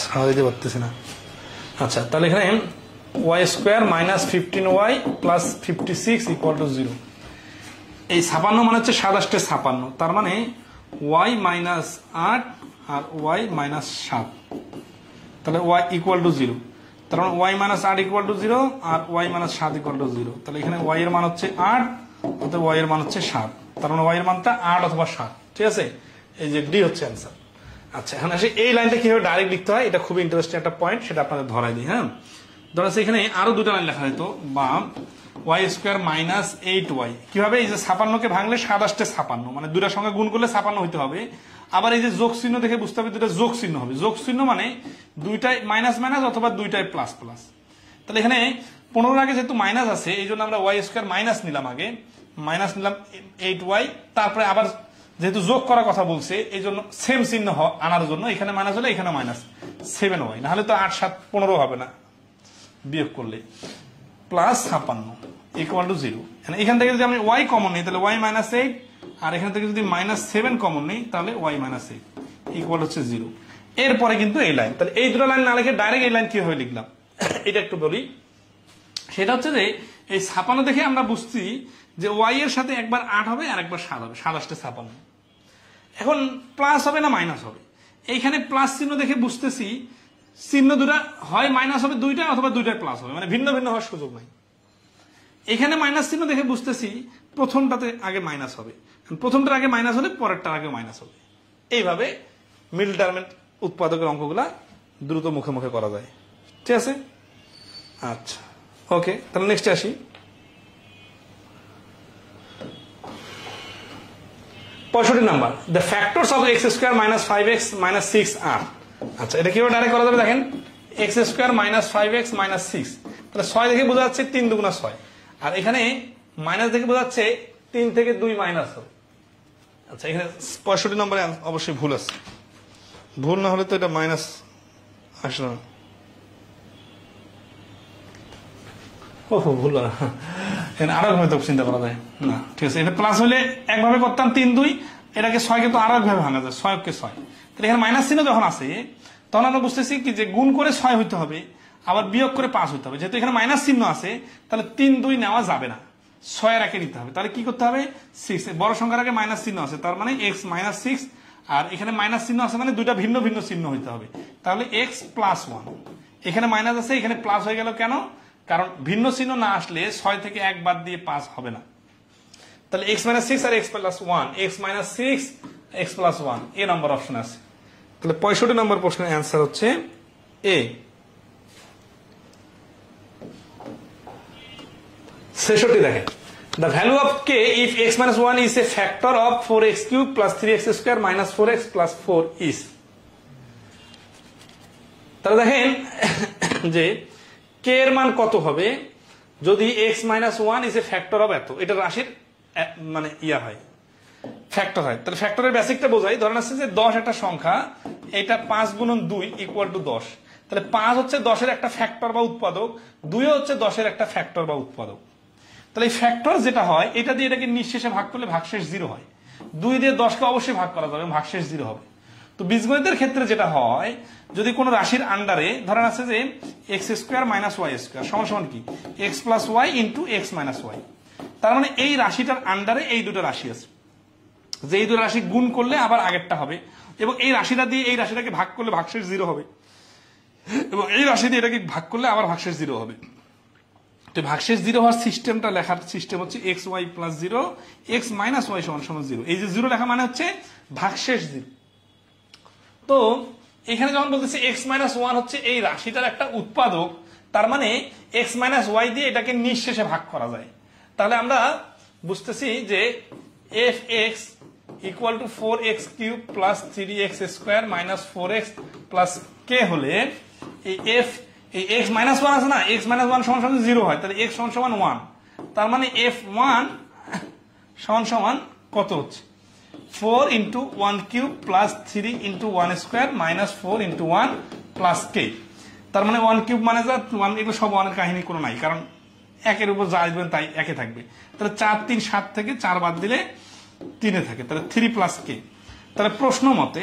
সারা দিতে পারতেছি না। আচ্ছা, তাহলে এখানে Y square minus 15y plus 56 equal to 0। এই 56 মানে হচ্ছে 27 56, তার মানে ওয়াই মাইনাস 8 আর ওয়াই মাইনাস 7, তাহলে ওয়াই ইকুয়াল টু 0। তার মানে ওয়াই মাইনাস 8 ইকুয়াল টু 0 আর ওয়াই মাইনাস 7 ইকুয়াল টু 0। তাহলে এখানে ওয়াই এর মান হচ্ছে 8 অথবা ওয়াই এর মান হচ্ছে 7, তার মানে ওয়াই এর মানটা 8 অথবা 7। ঠিক আছে, এই যে ডি হচ্ছে অ্যান্সার। আচ্ছা, এখন আসে এই লাইনটা কিভাবে ডাইরেক্ট লিখতে হয়, এটা খুবই ইন্টারেস্টিং একটা পয়েন্ট, সেটা আপনাদের ধরাই দিই। হ্যাঁ, ধরা আছে এখানে আরো দুটো লাইন লেখা হয়তো, বা ওয়াই স্কোয়ার মাইনাস 8y। কিভাবে? এই যে 56কে ভাঙলে 27 56, মানে দুটার সঙ্গে গুণ করলে 56 হইতে হবে। আবার এই যে যোগ চিহ্ন দেখে বুঝতে হবে দুটা যোগ চিহ্ন হবে। যোগ চিহ্ন মানে দুইটাই মাইনাস মাইনাস অথবা দুইটাই প্লাস প্লাস। তাহলে এখানে 15 আগে যেহেতু মাইনাস আছে, এই জন্য আমরা ওয়াই স্কোয়ার মাইনাস নিলাম, আগে মাইনাস নিলাম 8y, তারপরে আবার যেহেতু যোগ করার কথা বলছে এই জন্য সেম চিহ্ন আনার জন্য এখানে মাইনাস হলে এখানে মাইনাস 7y, নাহলে তো 8 7 15 হবে না বিয়োগ করলে, প্লাস 56 ইকুয়াল টু 0। এখান থেকে যদি আমি ওয়াই কমন নিই তাহলে ওয়াই মাইনাস 8, আর এখান থেকে যদি মাইনাস 7 কমন নিই তাহলে ওয়াই মাইনাস 8 ইকুয়াল হচ্ছে 0। এরপরে কিন্তু এই লাইন, তাহলে এই দুটো লাইন না লিখে ডাইরেক্ট এই লাইন কিভাবে লিখলাম এটা একটু বলি। সেটা হচ্ছে যে এই 56 দেখে আমরা বুঝছি যে ওয়াই এর সাথে একবার 8 হবে আর একবার 7 হবে, 27 56। এখন প্লাস হবে না মাইনাস হবে? এইখানে প্লাস চিহ্ন দেখে বুঝতেছি চিহ্ন দুটা হয় মাইনাস হবে দুইটা অথবা দুইটাই প্লাস হবে, মানে ভিন্ন ভিন্ন হওয়ার সুযোগ নাই। এখানে মাইনাস চিহ্ন দেখে বুঝতেছি প্রথমটাতে আগে মাইনাস হবে, প্রথমটার আগে মাইনাস হলে পরেরটার আগে মাইনাস হবে। এইভাবে মিডল টার্মের উৎপাদকের অঙ্কগুলা দ্রুত মুখে মুখে করা যায়। ঠিক আছে, আচ্ছা ওকে, তাহলে নেক্সটে আসি। 65 number, the factors of x square minus 5x minus 6 আর। আচ্ছা, এটা কিভাবে ডাইরেক্ট করা যাবে দেখেন, x square minus 5x minus 6, তাহলে 6 দেখে বোঝা যাচ্ছে 3 দুগুণা 6, আর এখানে মাইনাস দেখে বোঝা যাচ্ছে 3 থেকে 2 মাইনাস হবে। আচ্ছা, এখানে 65 নম্বরে অবশ্যই ভুল আছে, ভুল না হলে তো এটা মাইনাস আসলো না। ভুল না, এখানে আরো ভাবে তো চিন্তা করা যায় না। ঠিক আছে, এটা প্লাস হলে একভাবে করতাম 3 2, এটাকে 6 কে তো আরো একভাবে ভাঙা যায়, 6 কে 6। তাহলে এখানে মাইনাস চিহ্ন যখন আছে তখন আমরা বুঝতেছি কি যে গুণ করে 6 হইতে হবে, আবার বিয়োগ করে 5 হইতে হবে। যেহেতু এখানে মাইনাস চিহ্ন আছে তাহলে 3 2 নেওয়া যাবে না, 6 এর আগে নিতে হবে। তাহলে কি করতে হবে, 6 বড় সংখ্যার আগে মাইনাস চিহ্ন আছে, তার মানে x মাইনাস 6, আর এখানে মাইনাস চিহ্ন আছে মানে দুইটা ভিন্ন ভিন্ন চিহ্ন হইতে হবে। তাহলে x প্লাস 1, এখানে মাইনাস আছে এখানে প্লাস হয়ে গেল কেন? কারণ ভিন্ন চিহ্ন না আসলে 6 থেকে 1 বাদ দিয়ে 5 হবে না। তাহলে x মাইনাস 6 আর x plus 1, x minus 6 x plus 1, এ নম্বর অপশন আছে। তাহলে 65 নম্বর প্রশ্নের অ্যান্সার হচ্ছে এ। 66 দেখেন, the value of k if x minus 1 is a factor of 4x cube plus 3x square minus 4x plus 4 is। তাহলে দেখেন যে k এর মান কত হবে যদি x minus 1 is a factor of এত, এটা রাশির মানে ইয়া হয়, ফ্যাক্টর হয়। তাহলে ফ্যাক্টরের বেসিকটা বোঝাই, ধরেন আছে যে 10 একটা সংখ্যা, এটা 5 গুণন 2 ইকুয়াল টু 10, তাহলে 5 হচ্ছে 10 এর একটা ফ্যাক্টর বা উৎপাদক, 2 হচ্ছে 10 এর একটা ফ্যাক্টর বা উৎপাদক। তাহলে এই ফ্যাক্টর যেটা হয় এটা দিয়ে এটাকে নিঃশেষে ভাগ করলে ভাগশেষ 0 হয়, 2 দিয়ে 10 কে অবশ্যই ভাগ করা যাবে, ভাগশেষ 0 হবে। তো বীজগণিতের ক্ষেত্রে যেটা হয়, যদি কোনো রাশির আন্ডারে ধরেন আছে যে x square minus Y square সমান সমান কি x plus Y into X minus Y, তার মানে এই রাশিটার আন্ডারে এই দুটো রাশি আছে, যে এই দুটো রাশি গুণ করলে আবার আগেরটা হবে, এবং এই রাশিটা দিয়ে এই রাশিটাকে ভাগ করলে ভাগশেষ 0 হবে, এবং এই রাশি দিয়ে এটাকে ভাগ করলে আবার ভাগশেষ 0 হবে। তো ভাগশেষ 0 হওয়ার সিস্টেমটা লেখার সিস্টেম হচ্ছে X Y plus 0 X minus Y সমান সমান 0। এই যে 0 লেখা মানে হচ্ছে ভাগশেষ 0। তো এখানে যখন বলতেছে এক্স মাইনাস 1 হচ্ছে এই রাশিটার একটা উৎপাদক, তার মানে এক্স মাইনাস ওয়াই দিয়ে এটাকে নিঃশেষে ভাগ করা যায়। তাহলে আমরা বুঝতেছি যে f x equal to 4x cube plus 3x square minus 4x plus k হলে এই এফ এই এক্স মাইনাস 1 আছে না, এক্স মাইনাস 1 সমান সমান 0 হয়, তাহলে এক্স সমান সমান 1। তার মানে f1 সমান সমান কত হচ্ছে 4 into 1 cube plus 3 into 1 square minus 4 into 1 plus k. তার মানে 1 কিউব মানে যা 1, এগুলো সব 1 এর কাহিনী কোনো নাই, কারণ একের উপর যা আসবেন তাই একে থাকবে। তাহলে 4 3 7 থেকে 4 বাদ দিলে 3 থাকে, তাহলে 3 প্লাস কে। তাহলে প্রশ্ন মতে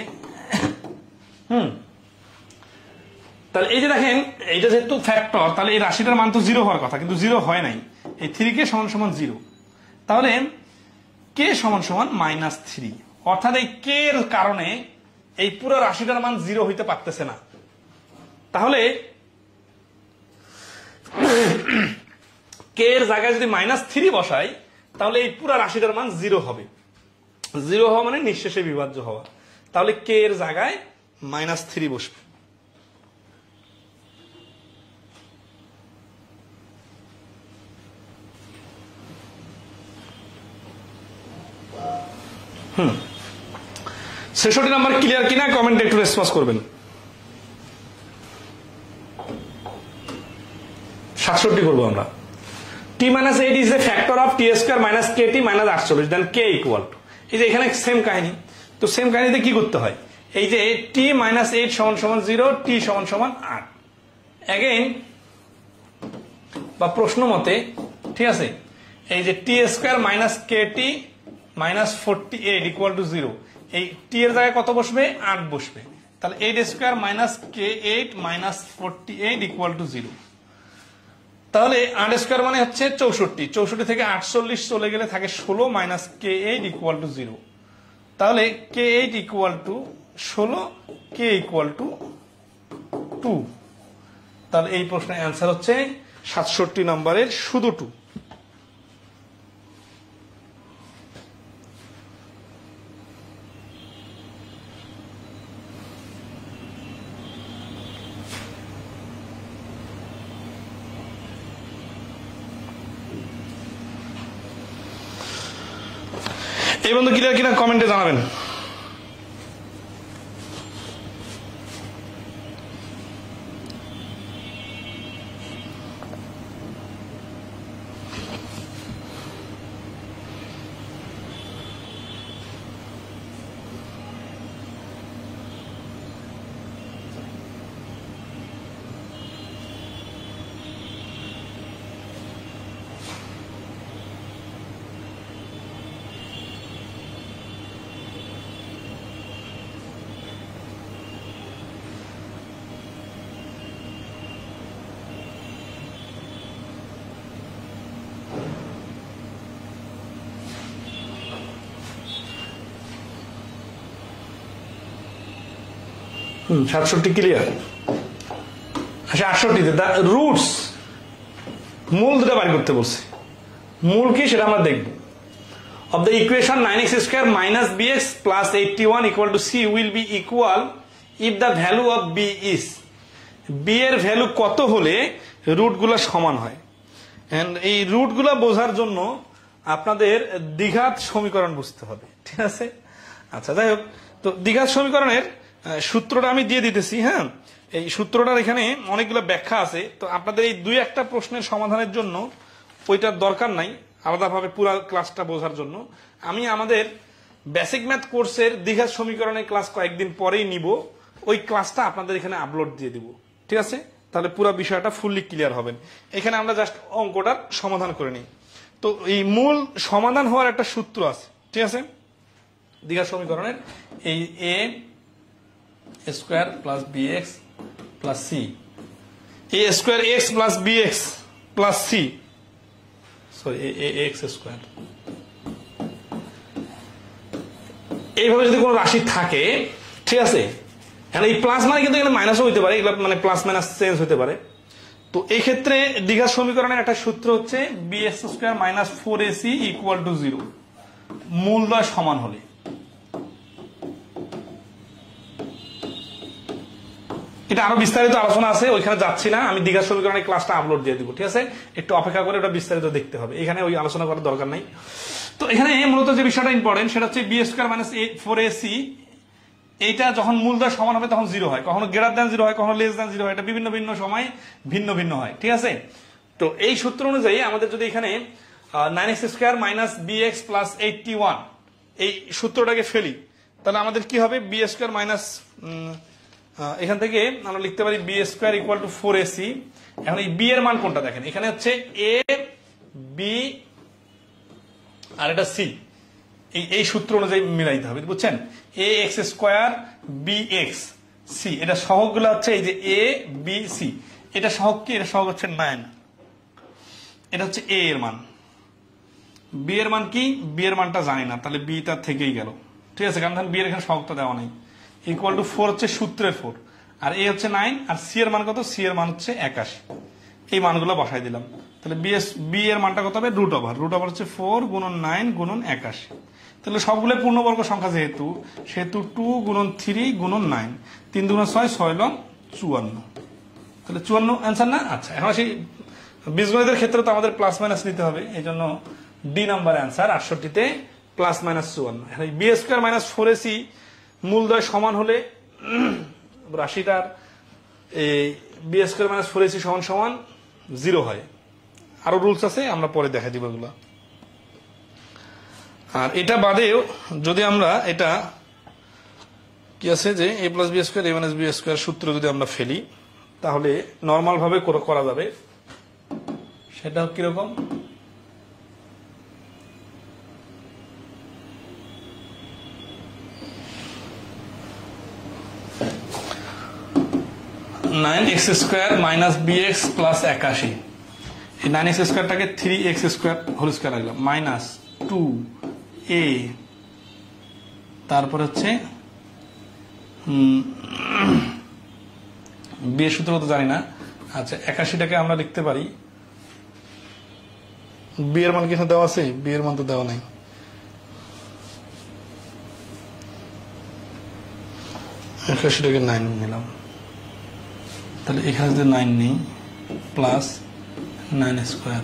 তাহলে এই যে দেখেন এইটা যেহেতু ফ্যাক্টর, তাহলে এই রাশিটার মান তো 0 হওয়ার কথা, কিন্তু 0 হয় নাই। এই 3 কে সমান সমান 0, তাহলে কে সমান সমান -3, অর্থাৎ এই কে এর কারণে এই পুরো রাশিটার মান 0 হইতে পারতেছে না। তাহলে কে এর জায়গায় যদি -3 বসাই, তাহলে এই পুরো রাশিটার মান 0 হবে। 0 হওয়া মানে নিঃশেষে বিভাজ্য হওয়া, তাহলে কে এর জায়গায় -3 বসবে। ছেষট্টি নাম্বার ক্লিয়ার কিনা কমেন্টে একটু রেসপন্স করবেন। 67 করবো আমরা। t minus 8 is a factor of t square minus kt minus 48, then k equal to, এই যে এখানে সেম কাহিনী। তো সেম কাহিনীতে কি করতে হয়, এই যে t minus 8 সমান সমান 0, t সমান সমান 8 এগেইন বা প্রশ্ন মতে, ঠিক আছে, এই যে t square minus kt minus 48 equal to 0, এই t এর জায়গায় কত বসবে 8 বসবে, তাহলে 8 square minus k8 minus 48 equal to 0। তাহলে 8 স্কয়ার মানে হচ্ছে 64, 64 থেকে 48 চলে গেলে থাকে 16 মাইনাস k8 ইকুয়াল টু 0। তাহলে k8 equal to 16, k equal to 2। তাহলে এই প্রশ্নের অ্যান্সার হচ্ছে 67 নম্বরের শুধু 2। এই বন্ধু ক্লিয়ার কিনা কমেন্টে জানাবেন। হুম 67 ক্লিয়ার। আচ্ছা 68 দা রুটস, মূল দুটো বাড়ি করতে বলছে। মূল কি সেটা আমরা দেখব। Of the equation 9x square minus bx plus 81 equal to c will be equal if the value of b is, b এর ভ্যালু কত হলে রুটগুলো সমান হয়। এন্ড এই রুটগুলো বোঝার জন্য আপনাদের দ্বিঘাত সমীকরণ বুঝতে হবে, ঠিক আছে। আচ্ছা যাই হোক, তো দ্বিঘাত সমীকরণের সূত্রটা আমি দিয়ে দিতেছি। হ্যাঁ, এই সূত্রটার এখানে অনেকগুলো ব্যাখ্যা আছে, তো আপনাদের এই 2-1টা প্রশ্নের সমাধানের জন্য ওইটার দরকার নাই, আলাদাভাবে পুরো ক্লাসটা বোঝার জন্য আমি আমাদের বেসিক ম্যাথ কোর্সের দ্বিঘাত সমীকরণের ক্লাস কয়েকদিন পরেই নিব, ওই ক্লাসটা আপনাদের এখানে আপলোড দিয়ে দিব, ঠিক আছে। তাহলে পুরো বিষয়টা ফুললি ক্লিয়ার হবেন। এখানে আমরা জাস্ট অঙ্কটার সমাধান করে নিই। তো এই মূল সমাধান হওয়ার একটা সূত্র আছে, ঠিক আছে, দ্বিঘাত সমীকরণের। এই a square plus bx plus c, a square x plus bx plus c, sorry ax square. এইভাবে যদি কোনো রাশি থাকে, ঠিক আছে, এই প্লাস মানে কিন্তু এখানে মাইনাসও হইতে পারে, এগুলো মানে প্লাস মাইনাস চেঞ্জ হতে পারে। তো এই ক্ষেত্রে দ্বিঘাত সমীকরণের একটা সূত্র হচ্ছে bx square minus 4ac equal to 0, মূলদ্বয় সমান হলে। এটা আরো বিস্তারিত আলোচনা আছে, ওইখানে যাচ্ছি না, আমি দ্বিঘাত সমীকরণের ক্লাসটা আপলোড দিয়ে দিব, ঠিক আছে? একটু অপেক্ষা করে ওটা বিস্তারিত দেখতে হবে, এখানে ওই আলোচনা করার দরকার নাই। তো এখানে মূলত যে বিষয়টা ইম্পর্টেন্ট সেটা হচ্ছে বি স্কয়ার মাইনাস 4ac, এইটা যখন মূলদ্বয় সমান হবে তখন 0 হয়, কখনো গ্রেটার দ্যান 0 হয়, কখনো লেস দ্যান 0 হয়, এটা বিভিন্ন ভিন্ন সময় ভিন্ন ভিন্ন হয়, ঠিক আছে? তো এই সূত্র অনুযায়ী আমাদের যদি এখানে 9x square minus bx plus 81 এই সূত্রটাকে ফেলি, তাহলে আমাদের কি হবে? বি স্কয়ার মাইনাস, এখান থেকে আমরা লিখতে পারি B square equal two 4ac। এখন এই বি এর মান কোনটা দেখেন, এখানে হচ্ছে এ বি আর এটা সি, এই সূত্র অনুযায়ী মিলাইতে হবে, বুঝছেন? A x square b x c, এটা সহগ গুলো হচ্ছে এই যে এ বি সি, এটা সহগ কি? এটা সহগ হচ্ছে 9, এটা হচ্ছে এ এর মান। বি এর মান কি? বি এর মানটা জানি না, তাহলে বি তার থেকেই গেল, ঠিক আছে? কারণ বি এর এখানে সহগটা দেওয়া নেই। ইকুয়াল টু 4 হচ্ছে সূত্রের 4, আর এ হচ্ছে 9, আর সি এর মান কত? সি এর মান হচ্ছে 81। এই মানগুলো বসাই দিলাম, তাহলে বি এর মানটা কত হবে? রুট ওভার হচ্ছে 4 গুণন 9 গুণন 81। তাহলে সবগুলো পূর্ণবর্গ সংখ্যা সেহেতু 2 গুণন 3 গুণন 9, 3 দুগুণ 6, 6 লং 54, তাহলে 54 অ্যান্সার না? আচ্ছা, এখন সেই বীজগণিতের ক্ষেত্রে তো আমাদের প্লাস মাইনাস নিতে হবে, এই জন্য ডি নাম্বার অ্যান্সার 68তে plus minus 54। B square minus 4ac মূলদ্বয় সমান হলে রাশিটার এই বি স্কয়ার মাইনাস 4ac সমান সমান 0 হয়। আরো রুলস আছে, আমরা পরে দেখা দিব এগুলো। আর এটা বাদেও যদি আমরা এটা কি আছে যে a plus B square a minus B square সূত্র যদি আমরা ফেলি, তাহলে নর্মাল ভাবে করা যাবে। সেটা কিরকম? Nine X square minus B X plus 81, এই 9x স্কোয়ারটাকে 3x স্কোয়ার হোল স্কোয়ার রাখলাম, মাইনাস 2a, তারপর হচ্ছে বি এর সূত্র তো জানি না। আচ্ছা, 81টাকে আমরা লিখতে পারি, বি এর মান কিছু দেওয়া আছে? বি এর মান তো দেওয়া নাই, 81টাকে 9 নিলাম, তাহলে এখানে যদি 9 নেই, প্লাস 9 স্কোয়ার,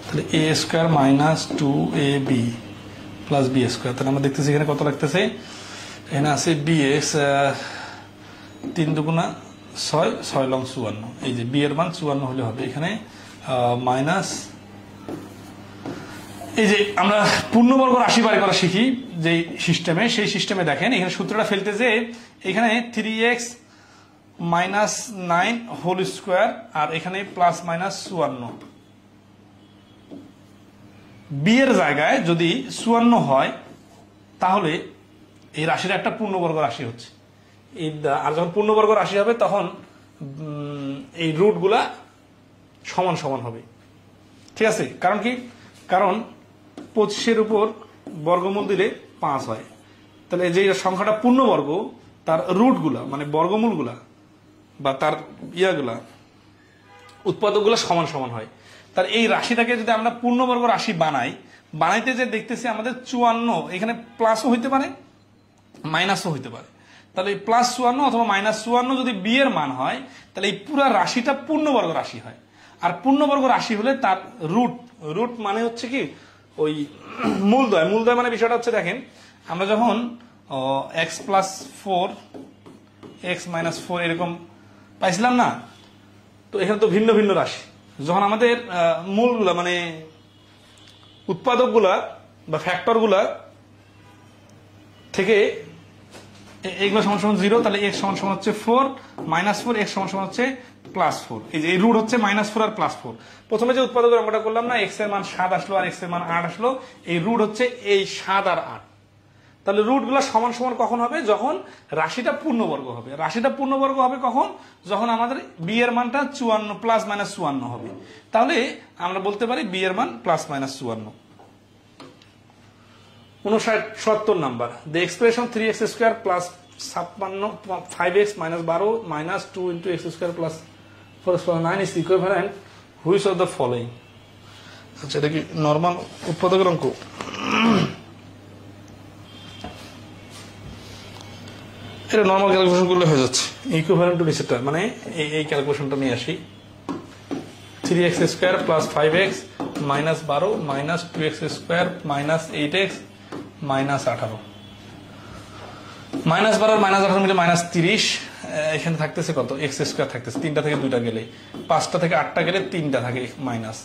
তাহলে a square minus 2ab plus B square. তাহলে আমরা দেখতেছি এখানে কত লাগতেছে, এখানে আছে bx 3 দুগুণা 6, 6 লং 54, এই যে বি এর মান 54 হলে হবে। এখানে মাইনাস, এই যে আমরা পূর্ণবর্গ রাশি বাড়ি করা শিখি যে সিস্টেমে, সেই সিস্টেমে দেখেন এখানে সূত্রটা ফেলতে যে এখানে 3x মাইনাস 9 হোল স্কোয়ার, আর এখানে প্লাস মাইনাস 54, বি এর জায়গায় যদি 54 হয় তাহলে এই রাশিটা একটা পূর্ণবর্গ রাশি হচ্ছে। আর যখন পূর্ণবর্গ রাশি হবে তখন এই রুট গুলা সমান সমান হবে, ঠিক আছে? কারণ কি? কারণ 25-এর উপর বর্গমূল দিলে 5 হয়, তাহলে যে সংখ্যাটা পূর্ণবর্গ তার রুট গুলা মানে বর্গমূল গুলা বা তার ইয়াগুলা উৎপাদক গুলা সমান সমান হয়। তার এই রাশিটাকে যদি আমরা পূর্ণবর্গ রাশি বানাইতে যে দেখতেছি আমাদের 54, এখানে প্লাসও হইতে পারে মাইনাসও হইতে পারে, তাহলে এই প্লাস 54 অথবা মাইনাস 54 যদি বি এর মান হয়, তাহলে এই পুরা রাশিটা পূর্ণবর্গ রাশি হয়। আর পূর্ণবর্গ রাশি হলে তার রুট মানে হচ্ছে কি ওই মূলদ্বয় মানে বিষয়টা হচ্ছে, দেখেন আমরা যখন x প্লাস 4 x মাইনাস 4 এরকম পাইছিলাম না, তো এখানে তো ভিন্ন ভিন্ন রাশি, যখন আমাদের মূলগুলা মানে উৎপাদক গুলা বা ফ্যাক্টর গুলা থেকে এইগুলো সমান সমান 0, তাহলে x সমান সমান হচ্ছে 4 মাইনাস 4, x সমান সমান হচ্ছে প্লাস 4। এই যে এই রুট হচ্ছে মাইনাস 4 আর প্লাস 4। প্রথমে যে উৎপাদকের অঙ্কটা করলাম না, x এর মান 7 আসলো আর x এর মান 8 আসলো, এই রুট হচ্ছে এই 7 আর 8। তাহলে রুটগুলো সমান সমান কখন হবে? যখন রাশিটা পূর্ণবর্গ হবে। রাশিটা পূর্ণবর্গ হবে কখন? যখন আমাদের বি এর মানটা 54 প্লাস মাইনাস 54 হবে। তাহলে আমরা বলতে পারি বি এর মান plus minus 54। 59 number, the expression 3x square plus 56 5x minus 12 minus 2 into x square plus 4x+9 is equivalent which of the following. আচ্ছা, এটা কি নর্মাল উৎপাদকের অঙ্ক? এটা নর্মাল ক্যালকুলেশন করলে হয়ে যাচ্ছে। ইকুইভ্যালেন্ট টু নিচেরটা মানে এই ক্যালকুলেশনটা নিয়ে আসি। 3x square plus 5x minus 12 minus 2x square minus 8x minus 18, minus 12 minus 18 মিলে মাইনাস 30। এখানে থাকতেছে কত? এক্স স্কোয়ার থাকতেছে, 3টা থেকে 2টা গেলে, 5টা থেকে 8টা গেলে 3টা থাকে মাইনাস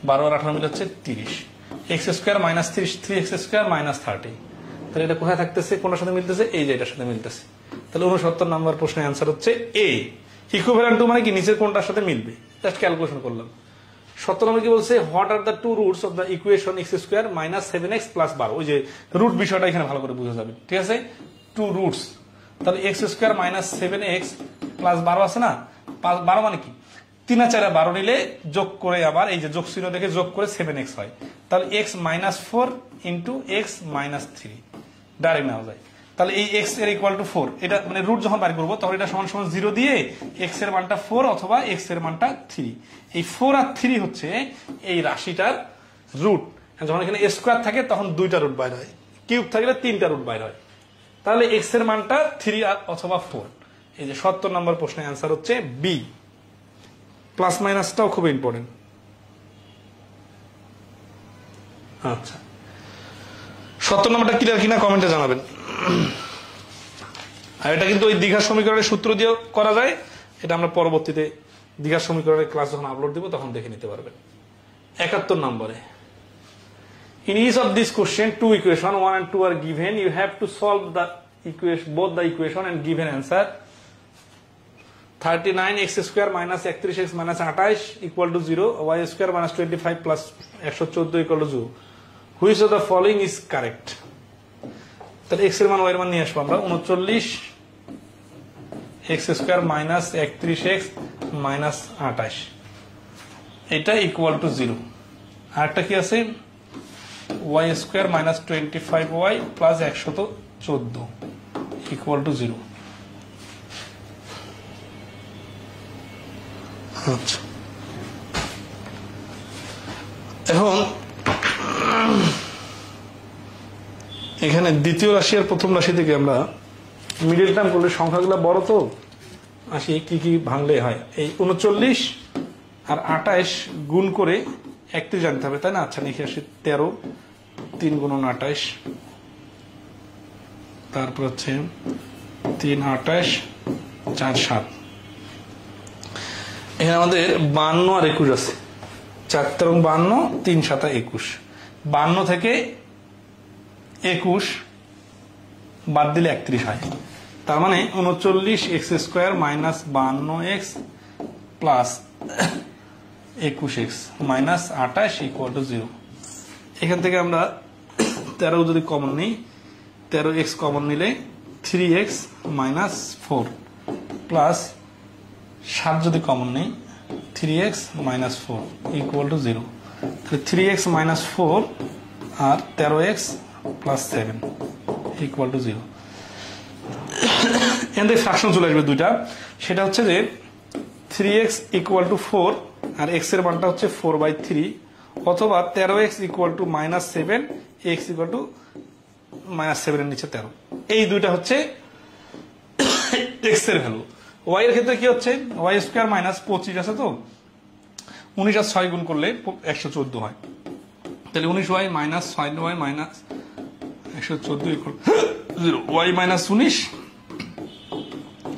12 আর 18 মিলে হচ্ছে 30। X square minus 30, 3x square minus 30। তাহলে এটা কোথায় থাকতেছে? কোনটার সাথে মিলতেছে? এই যে এটার সাথে মিলতেছে। তাহলে 69 নম্বর প্রশ্নের অ্যান্সার হচ্ছে এ। ইকুইভ্যালেন্ট টু মানে কি? নিচের কোনটার সাথে মিলবে, জাস্ট ক্যালকুলেশন করলাম। 70 নম্বর কি বলছে? What are the two roots of the equation x square minus 7x plus 12। ওই যে রুট বিষয়টা এখানে ভালো করে বুঝে যাবে, ঠিক আছে? টু রুটস, তাহলে x square minus 7x plus 12 আছে না? 12 মানে কি? 3 আর 4 12 নিলে যোগ করে আবার এই যে যোগ চিহ্ন দেখে যোগ করে 7x হয়। তাহলে x minus 4 into X minus 3 direct নেওয়া যায়। তাহলে এই x এর ইকুয়াল টু 4, এটা মানে রুট যখন বাড়ি করবো তখন এটা সমান সমান 0 দিয়ে x এর মানটা 4 অথবা x এর মানটা 3। এই 4 আর 3 হচ্ছে এই রাশিটার রুট। যখন এখানে স্কোয়ার থাকে তখন 2টা রুট বাইর হয়, কিউব থাকলে 3টা রুট বাইর হয়। তাহলে x এর মানটা 3 অথবা 4। এই যে 70 নম্বর প্রশ্নের অ্যান্সার হচ্ছে বি। প্লাস মাইনাসটাও খুব ইম্পর্টেন্ট। আচ্ছা, 70 নম্বরটা ক্লিয়ার কিনা কমেন্টে জানাবেন। আর এটা কিন্তু ওই দীঘা সমীকরণের সূত্র দিয়ে করা যায়। এটা আমরা পরবর্তীতে দীঘা সমীকরণের ক্লাস যখন আপলোড দিব তখন দেখে নিতে পারবেন। 71 নম্বরে, in each of this question two equation 1 and 2 are given, you have to solve the equation, both the equation and give an answer. 39x square minus 31x minus 28 equal to 0, y square minus 25 plus 114 equal to 0. Which of the following is correct? তাহলে x এর মান y এর মান নিয়ে আসবো আমরা। 39 x square minus 31x minus 28, এটা equal to 0। আর একটা কি আছে? y square minus 25y plus 114 equal to 0। আচ্ছা, এখন এখানে দ্বিতীয় রাশি আর প্রথম রাশি থেকে আমরা মিডিল টার্ম করলে সংখ্যাগুলো বড় তো আসি, কি কি ভাঙলে হয়? এই 39 আর 28 গুণ করে 31 জানতে হবে, তাই না? আচ্ছা, লিখে আসি 13 3 গুণন 28, তারপর হচ্ছে 3 28 4 7। এখানে আমাদের 52 আর 21 আছে, 4 এবং 52 3 7 21। 52 থেকে 21 বাদ দিলে 31 হয়। তার মানে 39x square minus 52x plus 21x minus 28 equal to 0। এখান থেকে আমরা 13 যদি কমন নিই, 13x কমন নিলে 3x মাইনাস 4 প্লাস 7 যদি কমন নিই 3x মাইনাস 4 ইকুয়াল টু 0। তাহলে 3x মাইনাস 4 আর 13x প্লাস 7 ইকুয়াল টু 0। এখান থেকে ফ্র্যাকশন চলে আসবে দুইটা, সেটা হচ্ছে যে 3x equal to 4 R x এর মানটা হচ্ছে 4/3, অথবা 13x equal to minus 7, x equal two minus 7 এর নিচে 13। এই দুইটা হচ্ছে x এর ভ্যালু। y এর ক্ষেত্রে কি হচ্ছে? y স্কোয়ার মাইনাস 25 আছে তো, 19 আর 6 গুণ করলে 114 হয়। তাহলে 19y minus 6y minus 114 equal 0। y minus 19,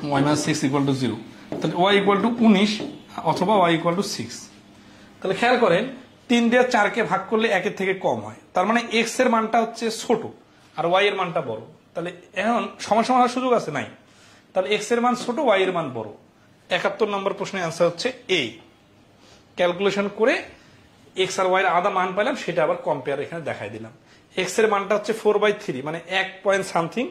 y minus 6 equal to 0। তাহলে y ইকুয়াল টু 19 অথবা y ইকুয়াল টু 6। তাহলে খেয়াল করেন 3 দিয়ে 4 কে ভাগ করলে 1 এর থেকে কম হয়, তার মানে x এর মানটা হচ্ছে ছোট আর y এর মানটা বড়। তাহলে এখন সমস্যা হওয়ার সুযোগ আছে নাই? তাহলে x এর মান ছোট, y এর মান বড়। 71 নম্বর প্রশ্নের অ্যান্সার হচ্ছে এ। ক্যালকুলেশন করে x আর y এর আলাদা মান পেলাম, সেটা আবার কম্পেয়ার এখানে দেখাই দিলাম। এক্স এর মানটা হচ্ছে 4/3, মানে 1 পয়েন্ট সামথিং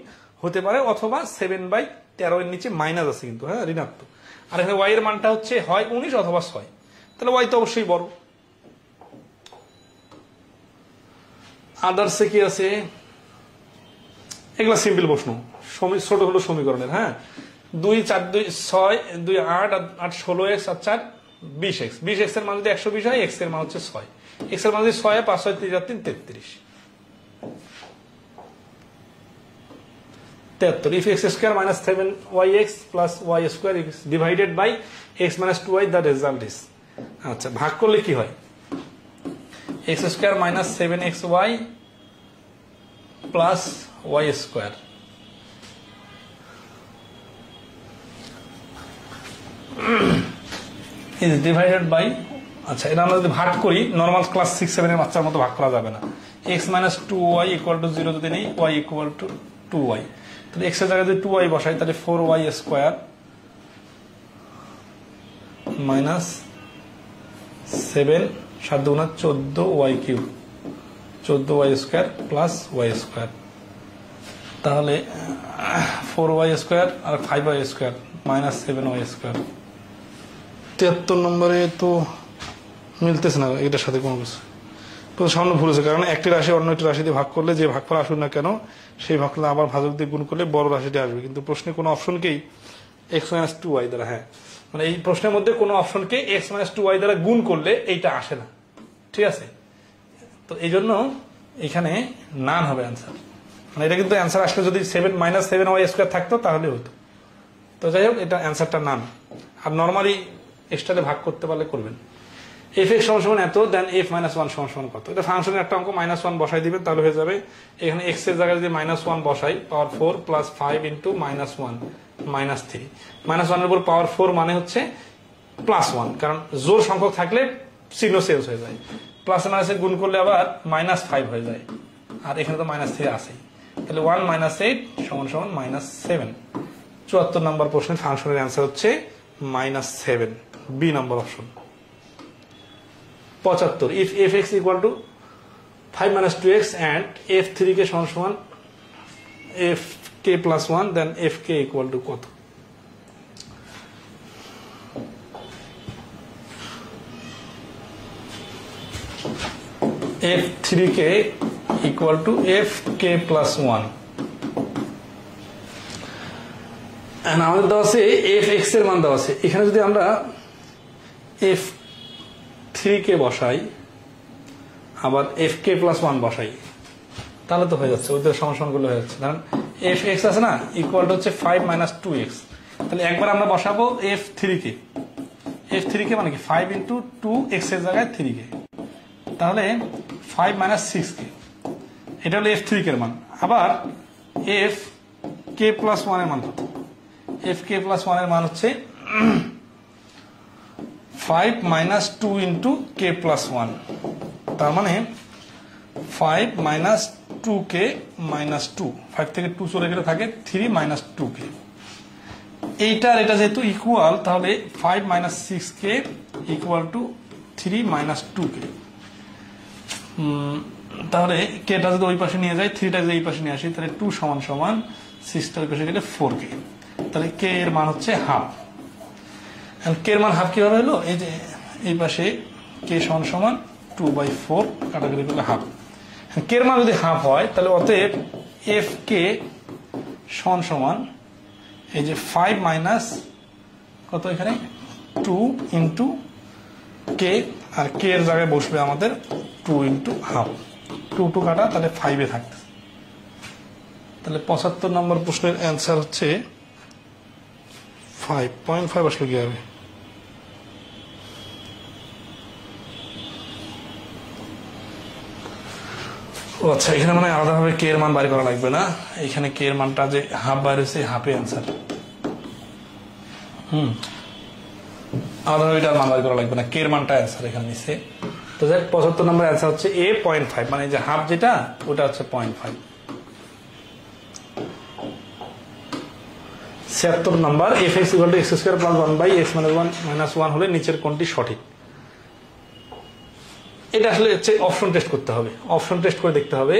হতে পারে, অথবা 7/13 এর নিচে মাইনাস আছে কিন্তু, হ্যাঁ, ঋণাত্মক। আর এখানে ওয়াই এর মানটা হচ্ছে হয় 19 অথবা 6, তাহলে ওয়াই তো অবশ্যই বড়। আদার্সে কি আছে, এগুলা সিম্পল প্রশ্ন, ছোট হলো সমীকরণের, হ্যাঁ। 2 4 2 6 2 8 8 16x আর 4 20x, 20x এর মান যদি 120 হয়, x এর মান হচ্ছে 6, x এর মান যদি 6 হয়, 5 6 3 3 33। if x square minus 7yx plus y square is divided by x minus 2y, the result is, আচ্ছা, ভাগ করলে কি হয়, x square minus 7xy plus y square is divided by, আচ্ছা, এটা আমরা যদি ভাগ করি, নর্মাল ক্লাস 6 7 এর বাচ্চার মতো ভাগ করা যাবে না। x minus 2y equal to 0 যদি নেই, y equal to 2y, তাহলে x এর জায়গায় যদি 2y বসাই, তাহলে 4y স্কয়ার মাইনাস 7 7 গুণা 14y cube, 14y square plus y square, তাহলে 4y স্কয়ার আর 5y square minus 7y square. 73 নম্বরে তো মিলতেছে না এটার সাথে কোনো কিছু, তো সামনে ভুল আছে, কারণ একটি রাশি অন্য একটি রাশি দিয়ে ভাগ করলে যে ভাগফল আসুন না কেন, সেই ভাগফল আবার ভাজক দিয়ে গুণ করলে বড় রাশিটি আসবে, কিন্তু প্রশ্নে কোনো অপশনকেই x minus 2y দ্বারা, হ্যাঁ, মানে এই প্রশ্নের মধ্যে কোনো অপশনকে x minus 2y দ্বারা গুণ করলে এইটা আসে না, ঠিক আছে। তো এই জন্য এখানে নান হবে অ্যান্সার, মানে এটা কিন্তু অ্যান্সার আসলে যদি 7 minus 7y স্কয়ার থাকতো তাহলে হতো। তো যাই হোক, এটা অ্যান্সারটা নান। আর নর্মালি এক্সট্রাতে ভাগ করতে পারলে করবেন। f(x) সমান এত, দেন f minus 1 সমান কত, এটা ফাংশনের একটা অঙ্ক, -1 বসাই দিবেন তাহলে হয়ে যাবে। এখানে x এর জায়গায় যদি -1 বসাই, পাওয়ার 4 প্লাস 5 ইন্টু -1 -3, -1 এর উপর পাওয়ার 4 মানে হচ্ছে +1, কারণ জোড় সংখ্যক থাকলে চিহ্ন চেঞ্জ হয়ে যায়, প্লাস মাইনাসে গুণ করলে আবার -5 হয়ে যায়, আর এখানে তো -3 আছেই, তাহলে 1 - 8 সমান সমান -7। 74 নম্বর প্রশ্নের ফাংশনের অ্যান্সার হচ্ছে -7, B number option. 75, if f(x) equal to 5 minus 2x and f(3) কে সমান সমান fk plus 1, then fk equal to কত? f(3k) equal to fk plus 1, and আমাদের দেওয়া আছে fx এর মান দেওয়া আছে। এখানে যদি আমরা f3k বসাই, আবার fk plus 1 বসাই, তাহলে তো হয়ে যাচ্ছে, ওদের সমান গুলো হয়ে যাচ্ছে। কারণ fx আছে না, ইকুয়াল টু হচ্ছে 5 minus 2x, তাহলে একবার আমরা বসাবো f3k, f3k মানে কি 5 into 2x এর জায়গায় 3k, তাহলে 5 minus 6k, এটা হলো f3k এর মান। আবার fk plus 1 এর মান কত? fk plus 1 এর মান হচ্ছে 5 minus 2 into k plus 1, তার মানে 5 minus 2k minus 2, 5 থেকে 2 চলে গেলে থাকে 3 minus 2k, এইটার এটা যেহেতু ইকুয়াল, তাহলে 5 minus 6k equal to 3 minus 2k, তাহলে কেটা যদি ওই পাশে নিয়ে যায়, 3টা যদি এই পাশে নিয়ে আসি, তাহলে 2 সমান সমান 6টা ওই পাশে গেলে 4k, তাহলে k এর মান হচ্ছে হাফ। k এর মান হাফ কিভাবে হলো, এই যে এই পাশে k সমান সমান 2/4 কাটাকাটি করলে হাফ। k এর মান যদি হাফ হয়, তাহলে অতএব fk সমান সমান এই যে 5 মাইনাস কত, এখানে 2 ইন্টু k, আর k এর জায়গায় বসবে আমাদের 2 ইন্টু হাফ, 2 কাটা, তাহলে 5 এ থাকবে। তাহলে 75 নম্বর প্রশ্নের অ্যান্সার হচ্ছে 5.5 আসলে কি হবে? আচ্ছা, এখানে মানে আলাদাভাবে কে এর মান বাইর করা লাগবে না, এখানে কে এর মানটা যে হাফ বাইর হয়েছে, হাফে অ্যান্সার। আলাদাভাবে এটার মান বাইর করা লাগবে না, কে এর মানটা অ্যান্সার এখানে নিচ্ছে। তো যাক, 75 নম্বর অ্যান্সার হচ্ছে a 0.5, মানে যে হাফ যেটা ওটা হচ্ছে 0.5। 76 নম্বর, f(x) equal to x square plus 1/x minus 1 হলে নিচের কোনটি সঠিক? এটা আসলে হচ্ছে অপশন টেস্ট করতে হবে, অপশন টেস্ট করে দেখতে হবে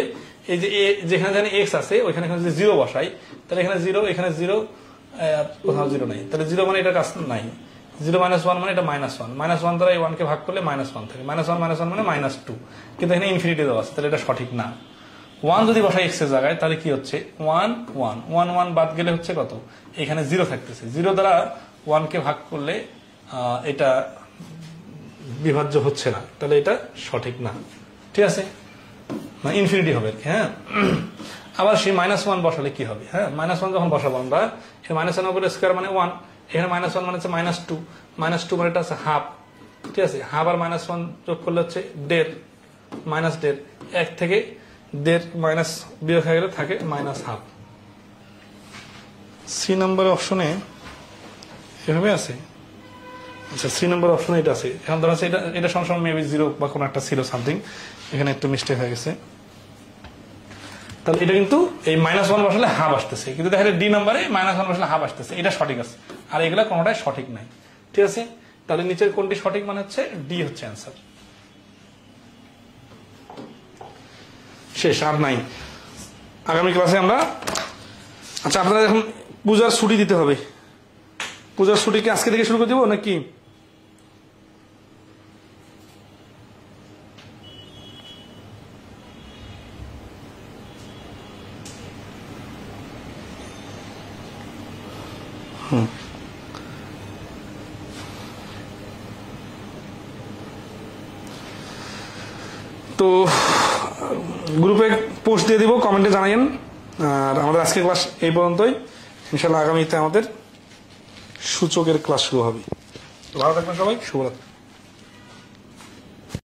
এই যে যেখানে জানি এক্স আছে ওইখানে যদি জিরো বসাই তাহলে এখানে জিরো, এখানে জিরো, কোথাও জিরো নাই, তাহলে জিরো মানে এটা কাজ নাই। জিরো মাইনাস ওয়ান মানে এটা মাইনাস ওয়ান, মাইনাস ওয়ান দ্বারা এই ওয়ানকে ভাগ করলে মাইনাস ওয়ান থাকে, মাইনাস ওয়ান মানে মাইনাস টু, কিন্তু এখানে ইনফিনিটি দেওয়া আছে, তাহলে এটা সঠিক না। ওয়ান যদি বসাই এক্স এর জায়গায় তাহলে কি হচ্ছে ওয়ান ওয়ান ওয়ান ওয়ান বাদ গেলে হচ্ছে কত, এখানে জিরো থাকতেছে, জিরো দ্বারা ওয়ানকে ভাগ করলে এটা বিভাজ্য হচ্ছে না, তাহলে এটা সঠিক না। ঠিক আছে, মানে ইনফিনিটি হবে, হ্যাঁ। আবার সেই মাইনাস ওয়ান বসালে কি হবে, হ্যাঁ, মাইনাস ওয়ান যখন বসাবো আমরা, মাইনাস ওয়ান উপরে স্কোয়ার মানে ওয়ান, এখানে মাইনাস ওয়ান মানে হচ্ছে মাইনাস টু, মাইনাস টু মানে এটা হচ্ছে হাফ। ঠিক আছে, হাফ আর মাইনাস ওয়ান যোগ করলে হচ্ছে দেড়, মাইনাস দেড়, এক থেকে দেড় মাইনাস বিয়োগ হয়ে গেলে থাকে মাইনাস হাফ। সি নাম্বার অপশনে এভাবে আছে। আচ্ছা, সি নাম্বার অপশনে এটা আছে। এখন ধরা আছে এটা সবসময় মেবি জিরো বা কোনো একটা ছিল সামথিং, এখানে একটু মিস্টেক হয়ে গেছে। তাহলে এটা কিন্তু এই মাইনাস ওয়ান বসালে হাফ আসতেছে, কিন্তু দেখা যায় ডি নাম্বারে মাইনাস ওয়ান বসালে হাফ আসতেছে, এটা সঠিক আছে, আর এগুলা কোনোটাই সঠিক নাই। ঠিক আছে, তাহলে নিচের কোনটি সঠিক মানে হচ্ছে ডি হচ্ছে অ্যান্সার। শেষ, আর নাই। আগামী ক্লাসে আমরা, আচ্ছা আপনারা এখন পূজার ছুটি দিতে হবে, পূজার ছুটি কি আজকে থেকে শুরু করে দিব নাকি? তো গ্রুপে পোস্ট দিয়ে দিব, কমেন্টে জানাইন। আর আমাদের আজকে ক্লাস এই পর্যন্তই, ইনশাল্লাহ আগামীতে আমাদের সূচকের ক্লাস শুরু হবে। ভালো থাকবেন সবাই, শুভরাত্রি।